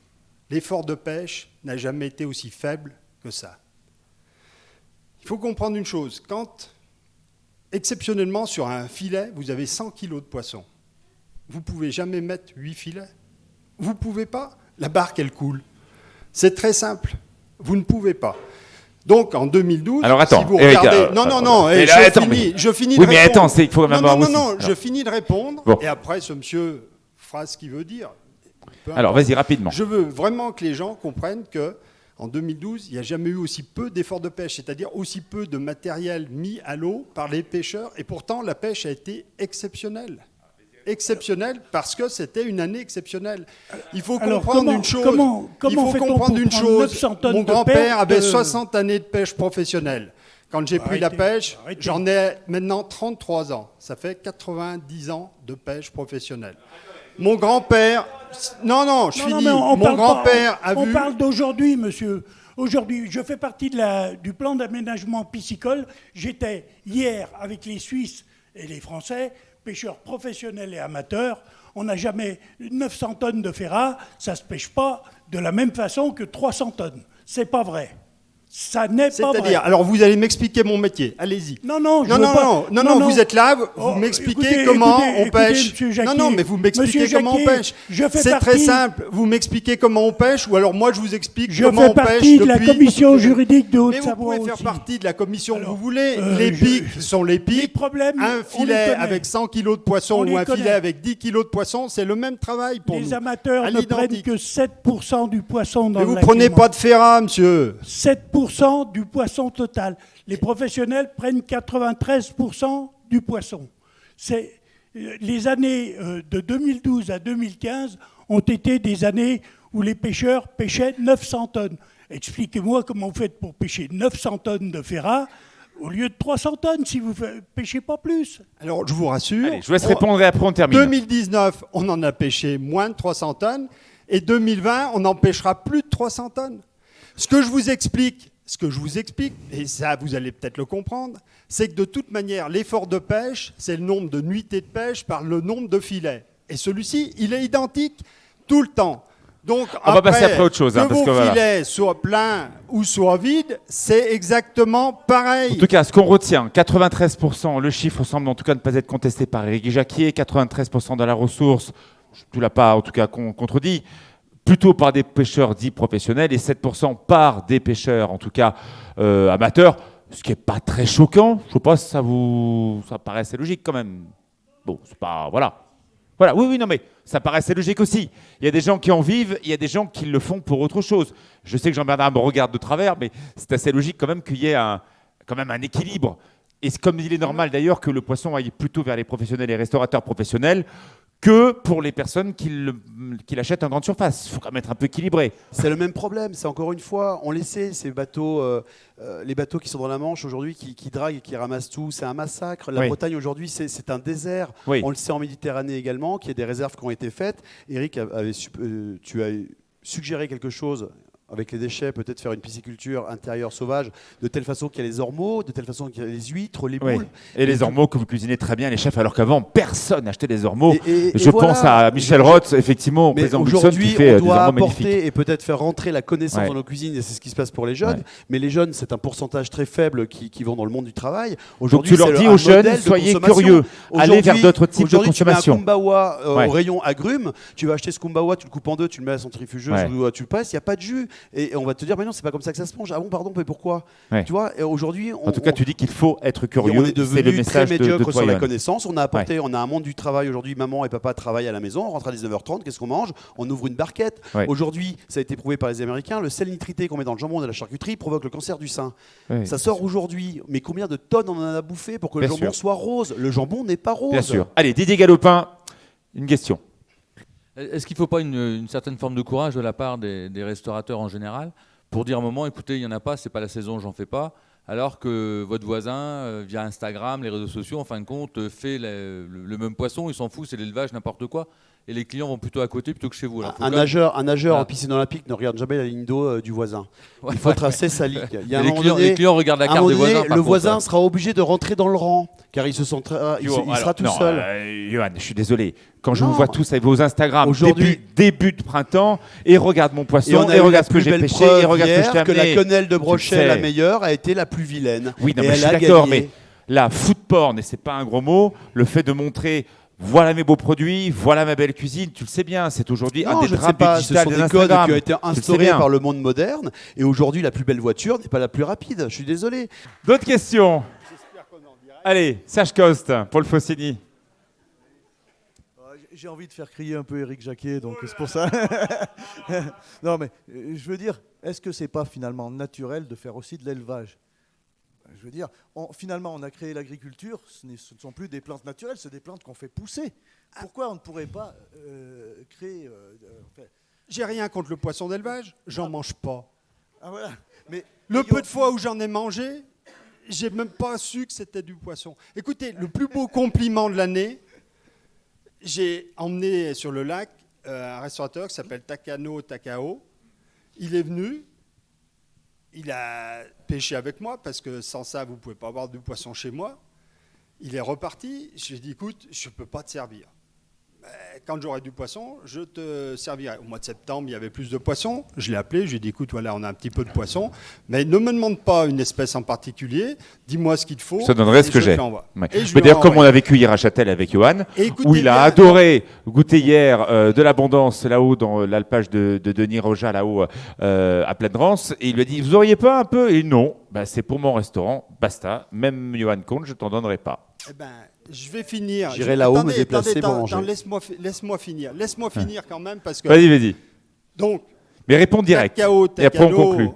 l'effort de pêche n'a jamais été aussi faible que ça. Il faut comprendre une chose. Quand, exceptionnellement, sur un filet, vous avez 100 kg de poisson, vous ne pouvez jamais mettre 8 filets. Vous ne pouvez pas. La barque, elle coule. C'est très simple. Vous ne pouvez pas. Donc, en 2012, Alors attends, si vous Eric, regardez... non, mais là, attends, je finis Oui, de mais répondre. attends, il faut même avoir aussi. Je finis de répondre, Bon. et après, ce monsieur fera ce qu'il veut dire. Peu Alors, importe. vas-y, rapidement. Je veux vraiment que les gens comprennent que en 2012, il n'y a jamais eu aussi peu d'efforts de pêche, c'est-à-dire aussi peu de matériel mis à l'eau par les pêcheurs, et pourtant, la pêche a été exceptionnelle. Exceptionnelle parce que c'était une année exceptionnelle. Il faut Alors, comprendre une chose. comment Il faut fait-on comprendre pour une prendre chose. 900 tonnes Mon de grand-père pertes, avait 60 années de pêche professionnelle. Quand j'ai pris la Arrêtez, pêche, arrêtez. j'en ai maintenant 33 ans. Ça fait 90 ans de pêche professionnelle. Mon grand-père... Non, je finis. mais on Mon parle pas- grand-père a on vu... parle d'aujourd'hui, monsieur. Aujourd'hui, je fais partie du plan d'aménagement piscicole. J'étais hier avec les Suisses et les Français, pêcheurs professionnels et amateurs. On n'a jamais 900 tonnes de ferrat, ça ne se pêche pas de la même façon que 300 tonnes. C'est pas vrai. Ça n'est pas vrai. C'est-à-dire, alors vous allez m'expliquer mon métier. Allez-y. Non, vous êtes là, vous m'expliquez comment on pêche. Non, mais vous m'expliquez comment on pêche. C'est très simple. Vous m'expliquez comment on pêche, ou alors moi je vous explique comment on pêche. Je fais partie de la commission juridique de Haute-Savoie. Mais vous pouvez faire partie de la commission que vous voulez. Alors, les pics sont les pics. Les problèmes, un filet avec 100 kilos de poisson ou un filet avec 10 kilos de poisson, c'est le même travail pour nous. Les amateurs ne prennent que 7% du poisson dans le lac. Mais vous prenez pas de FERA, monsieur. 7% du poisson total. Les professionnels prennent 93% du poisson. Les années de 2012 à 2015 ont été des années où les pêcheurs pêchaient 900 tonnes. Expliquez-moi comment vous faites pour pêcher 900 tonnes de FERA au lieu de 300 tonnes si vous ne pêchez pas plus. Alors, je vous rassure. Allez, je vous laisse répondre et après on termine. 2019, on en a pêché moins de 300 tonnes. Et 2020, on en pêchera plus de 300 tonnes. Ce que je vous explique, et ça vous allez peut-être le comprendre, c'est que de toute manière, l'effort de pêche, c'est le nombre de nuitées de pêche par le nombre de filets. Et celui-ci, il est identique tout le temps. Donc, on va passer après autre chose. Que vos filets soient pleins ou soient vides, c'est exactement pareil. En tout cas, ce qu'on retient, 93%, le chiffre semble en tout cas ne pas être contesté par Éric Jacquier, 93% de la ressource, tu ne l'as pas en tout cas contredit, plutôt par des pêcheurs dits professionnels et 7% par des pêcheurs, en tout cas amateurs, ce qui n'est pas très choquant. Je ne sais pas si ça paraît assez logique quand même. Bon, c'est pas... Voilà, oui, non mais ça paraît assez logique aussi. Il y a des gens qui en vivent, il y a des gens qui le font pour autre chose. Je sais que Jean-Bernard me regarde de travers, mais c'est assez logique quand même qu'il y ait quand même un équilibre. Et comme il est normal d'ailleurs que le poisson aille plutôt vers les professionnels et les restaurateurs professionnels que pour les personnes qui l'achètent en grande surface. Il faut quand même être un peu équilibré. C'est le même problème. C'est encore une fois, on laissait ces bateaux, les bateaux qui sont dans la Manche aujourd'hui, qui draguent et qui ramassent tout. C'est un massacre. La Bretagne aujourd'hui, c'est un désert. Oui. On le sait en Méditerranée également, qu'il y a des réserves qui ont été faites. Eric, tu as suggéré quelque chose. Avec les déchets, peut-être faire une pisciculture intérieure sauvage, de telle façon qu'il y a les ormeaux, de telle façon qu'il y a les huîtres, les boules. Et les ormeaux que vous cuisinez très bien, les chefs, alors qu'avant, personne n'achetait des ormeaux. Je pense à Michel Roth, effectivement, au président Wilson, qui fait des ormeaux magnifiques. On doit apporter et peut-être faire rentrer la connaissance dans nos cuisines, et c'est ce qui se passe pour les jeunes. Ouais. Mais les jeunes, c'est un pourcentage très faible qui vont dans le monde du travail. Donc tu leur dis aux jeunes, soyez curieux, allez vers d'autres types de consommation. Tu mets un kumbawa au rayon agrumes, tu vas acheter ce kumbawa, tu le coupes en deux, tu le mets à la centrifugeuse, tu le passes, il n'y a pas de jus. Et on va te dire, mais non, c'est pas comme ça que ça se mange. Ah bon, pardon, mais pourquoi ? Tu vois, aujourd'hui, en tout cas, tu dis qu'il faut être curieux. On est devenu le message très médiocre sur la Toyon. connaissance. On a apporté, on a un monde du travail aujourd'hui. Maman et papa travaillent à la maison. On rentre à 19h30. Qu'est-ce qu'on mange ? On ouvre une barquette. Aujourd'hui, ça a été prouvé par les Américains. Le sel nitrité qu'on met dans le jambon et la charcuterie provoque le cancer du sein. Ça sort aujourd'hui. Mais combien de tonnes on en a bouffé pour que le jambon soit rose ? Le jambon n'est pas rose. Bien sûr. Allez, Didier Galopin, une question. Est-ce qu'il ne faut pas une certaine forme de courage de la part des restaurateurs en général pour dire à un moment, écoutez, il n'y en a pas, c'est pas la saison, j'en fais pas, alors que votre voisin, via Instagram, les réseaux sociaux, en fin de compte, fait le même poisson, il s'en fout, c'est l'élevage, n'importe quoi, et les clients vont plutôt à côté plutôt que chez vous. Alors, un nageur en piscine olympique ne regarde jamais la ligne d'eau du voisin. Il faut tracer sa ligne. Les clients regardent la carte des voisins. Le voisin sera obligé de rentrer dans le rang, car il sera tout seul. Johan, je suis désolé. Quand je vous vois tous avec vos Instagram début de printemps, et regarde mon poisson, et regarde ce que j'ai pêché, et regarde ce que je t'ai amené. Que la quenelle de brochet, la meilleure, a été la plus vilaine. Oui, non, mais je suis d'accord, mais la food porn, et c'est pas un gros mot, le fait de montrer voilà mes beaux produits, voilà ma belle cuisine, tu le sais bien, c'est aujourd'hui un des drames du digital des Instagram. Ce sont des codes qui ont été instaurés par le monde moderne, et aujourd'hui la plus belle voiture n'est pas la plus rapide, je suis désolé. D'autres questions ? Allez, Serge Coste, Paul Fossini. J'ai envie de faire crier un peu Éric Jacquier, donc c'est pour ça. Non, mais je veux dire, est-ce que c'est pas finalement naturel de faire aussi de l'élevage ? Je veux dire, finalement, on a créé l'agriculture, ce ne sont plus des plantes naturelles, c'est des plantes qu'on fait pousser. Pourquoi on ne pourrait pas créer... J'ai rien contre le poisson d'élevage, j'en mange pas. Ah voilà. Mais le peu de fois où j'en ai mangé, j'ai même pas su que c'était du poisson. Écoutez, le plus beau compliment de l'année, j'ai emmené sur le lac un restaurateur qui s'appelle Takano Takao. Il est venu, il a pêché avec moi parce que sans ça, vous ne pouvez pas avoir de poisson chez moi. Il est reparti. Je lui ai dit, écoute, je ne peux pas te servir. quand j'aurai du poisson, je te servirai. Au mois de septembre, il y avait plus de poissons. Je l'ai appelé, je lui ai dit, écoute, voilà, on a un petit peu de poisson, mais ne me demande pas une espèce en particulier, dis-moi ce qu'il te faut. Je te donnerai ce que j'ai. Ouais. D'ailleurs, comme on a vécu hier à Châtel avec Johan, où il a adoré goûter hier de l'abondance là-haut dans l'alpage de Denis Roja, là-haut à Plaine-Rance, et il lui a dit, vous auriez pas un peu? Et non, c'est pour mon restaurant, basta, même Johan compte, je t'en donnerai pas. Eh ben, je vais finir. J'irai là-haut me déplacer pour manger. Laisse-moi finir quand même parce que. Vas-y. Donc. Mais réponds direct. Et après on conclut.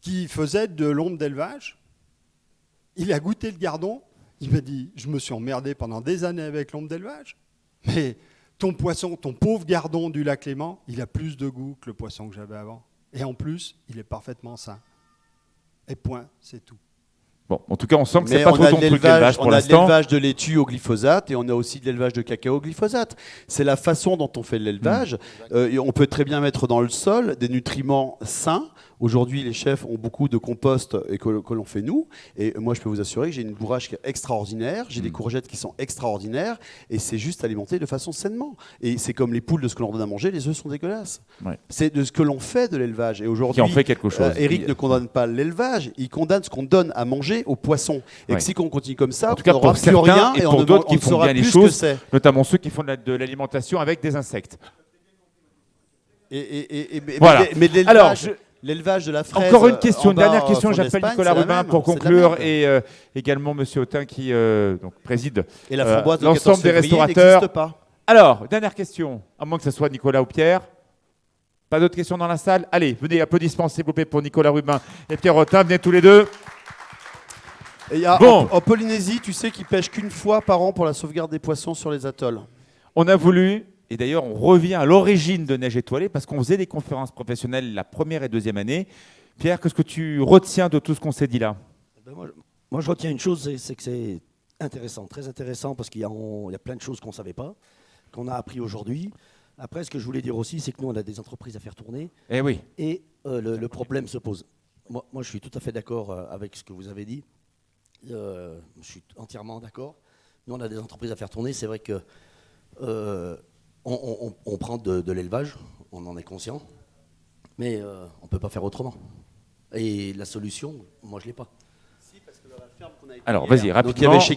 Qui faisait de l'ombre d'élevage. Il a goûté le gardon. Il m'a dit, je me suis emmerdé pendant des années avec l'ombre d'élevage. Mais ton poisson, ton pauvre gardon du lac Léman, il a plus de goût que le poisson que j'avais avant. Et en plus, il est parfaitement sain. Et point, c'est tout. Bon, en tout cas, on sent que c'est pas trop ton truc d'élevage pour l'instant. On a de l'élevage de laitue au glyphosate et on a aussi de l'élevage de cacao au glyphosate. C'est la façon dont on fait de l'élevage. On peut très bien mettre dans le sol des nutriments sains. Aujourd'hui, les chefs ont beaucoup de compost et que l'on fait nous. Et moi, je peux vous assurer que j'ai une bourrache qui est extraordinaire. J'ai des courgettes qui sont extraordinaires. Et c'est juste alimenté de façon sainement. Et c'est comme les poules de ce que l'on donne à manger. Les œufs sont dégueulasses. Ouais. C'est de ce que l'on fait de l'élevage. Et aujourd'hui, qui en fait quelque chose. Eric ne condamne pas l'élevage. Il condamne ce qu'on donne à manger aux poissons. Et que si on continue comme ça, en tout cas, on n'aura plus rien et pour d'autres qui font bien les choses, notamment ceux qui font de l'alimentation avec des insectes. Voilà. Mais l'élevage de la fraise. Encore une question, une dernière question. J'appelle Nicolas Rubin pour conclure et également Monsieur Autain qui donc, préside l'ensemble des restaurateurs. Pas. Alors, dernière question, à moins que ce soit Nicolas ou Pierre. Pas d'autres questions dans la salle? Allez, venez, applaudissements s'il vous plaît pour Nicolas Rubin et Pierre Autain. Venez tous les deux. Et en Polynésie, tu sais qu'ils pêchent qu'une fois par an pour la sauvegarde des poissons sur les atolls. On a voulu, et d'ailleurs on revient à l'origine de Neige Étoilée, parce qu'on faisait des conférences professionnelles la première et deuxième année. Pierre, qu'est-ce que tu retiens de tout ce qu'on s'est dit là? Moi, je retiens une chose, c'est que c'est intéressant, très intéressant, parce qu'il y a plein de choses qu'on ne savait pas, qu'on a appris aujourd'hui. Après, ce que je voulais dire aussi, c'est que nous, on a des entreprises à faire tourner. Eh oui. Et le problème se pose. Moi, je suis tout à fait d'accord avec ce que vous avez dit. Je suis entièrement d'accord. Nous, on a des entreprises à faire tourner. C'est vrai que on prend de l'élevage, on en est conscient, mais on ne peut pas faire autrement. Et la solution, moi, je ne l'ai pas. Alors, vas-y, rapidement. Donc, il y avait chez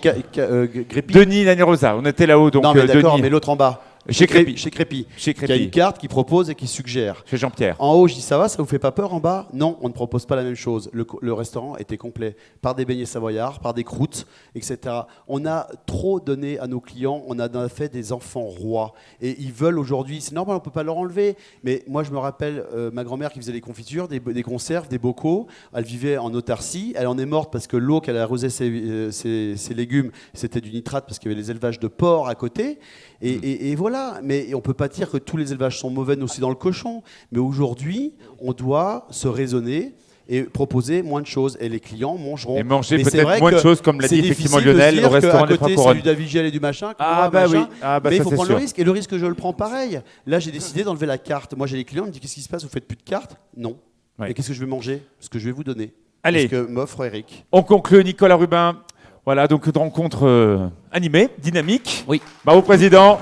Grépy. Denis Lagnerosa, on était là-haut. Donc, non, mais d'accord, Denis. mais l'autre en bas. Chez Crépy. Qui a une carte qui propose et qui suggère. Chez Jean-Pierre. En haut, je dis ça va, ça vous fait pas peur? En bas, non, on ne propose pas la même chose. Le restaurant était complet par des beignets savoyards, par des croûtes, etc. On a trop donné à nos clients, on a fait des enfants rois. Et ils veulent aujourd'hui, c'est normal, on ne peut pas leur enlever. Mais moi, je me rappelle ma grand-mère qui faisait des confitures, des conserves, des bocaux. Elle vivait en autarcie. Elle en est morte parce que l'eau qu'elle arrosait ses légumes, c'était du nitrate parce qu'il y avait les élevages de porcs à côté. Et voilà, mais on ne peut pas dire que tous les élevages sont mauvais aussi dans le cochon. Mais aujourd'hui, on doit se raisonner et proposer moins de choses. Et les clients mangeront. Et manger peut-être moins de choses, comme l'a dit effectivement Lionel, au restaurant des Trois Couronnes. C'est du Davigel et du machin. Mais il faut prendre le risque. Et le risque, je le prends pareil. Là, j'ai décidé d'enlever la carte. Moi, j'ai les clients, ils me disent qu'est-ce qui se passe? Vous faites plus de carte? Non. Et qu'est-ce que je vais manger? Ce que je vais vous donner. Allez. Ce que m'offre Eric. On conclut, Nicolas Rubin. Voilà, donc une rencontre animée, dynamique. Oui. Bravo, président.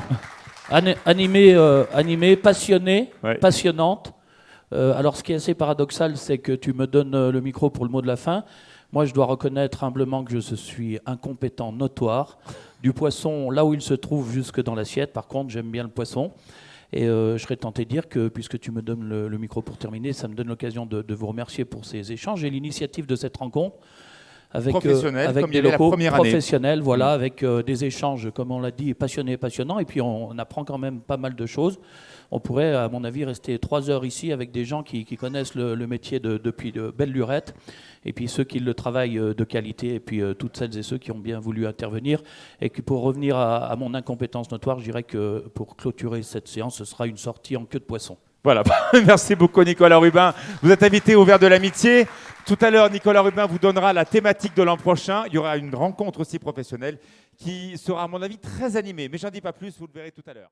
Animée, passionnée, Ouais. passionnante. Alors, ce qui est assez paradoxal, c'est que tu me donnes le micro pour le mot de la fin. Moi, je dois reconnaître humblement que je suis incompétent notoire. Du poisson, là où il se trouve, jusque dans l'assiette. Par contre, j'aime bien le poisson. Et je serais tenté de dire que, puisque tu me donnes le micro pour terminer, ça me donne l'occasion de vous remercier pour ces échanges et l'initiative de cette rencontre. Avec comme des locaux professionnels, voilà, avec des échanges, comme on l'a dit, passionnés et passionnants. Et puis on apprend quand même pas mal de choses. On pourrait, à mon avis, rester 3 heures ici avec des gens qui connaissent le métier depuis de belle lurette. Et puis ceux qui le travaillent de qualité. Et puis toutes celles et ceux qui ont bien voulu intervenir. Et que pour revenir à mon incompétence notoire, je dirais que pour clôturer cette séance, ce sera une sortie en queue de poisson. Voilà, merci beaucoup Nicolas Rubin. Vous êtes invité au Verre de l'Amitié. Tout à l'heure, Nicolas Rubin vous donnera la thématique de l'an prochain. Il y aura une rencontre aussi professionnelle qui sera, à mon avis, très animée. Mais j'en dis pas plus, vous le verrez tout à l'heure.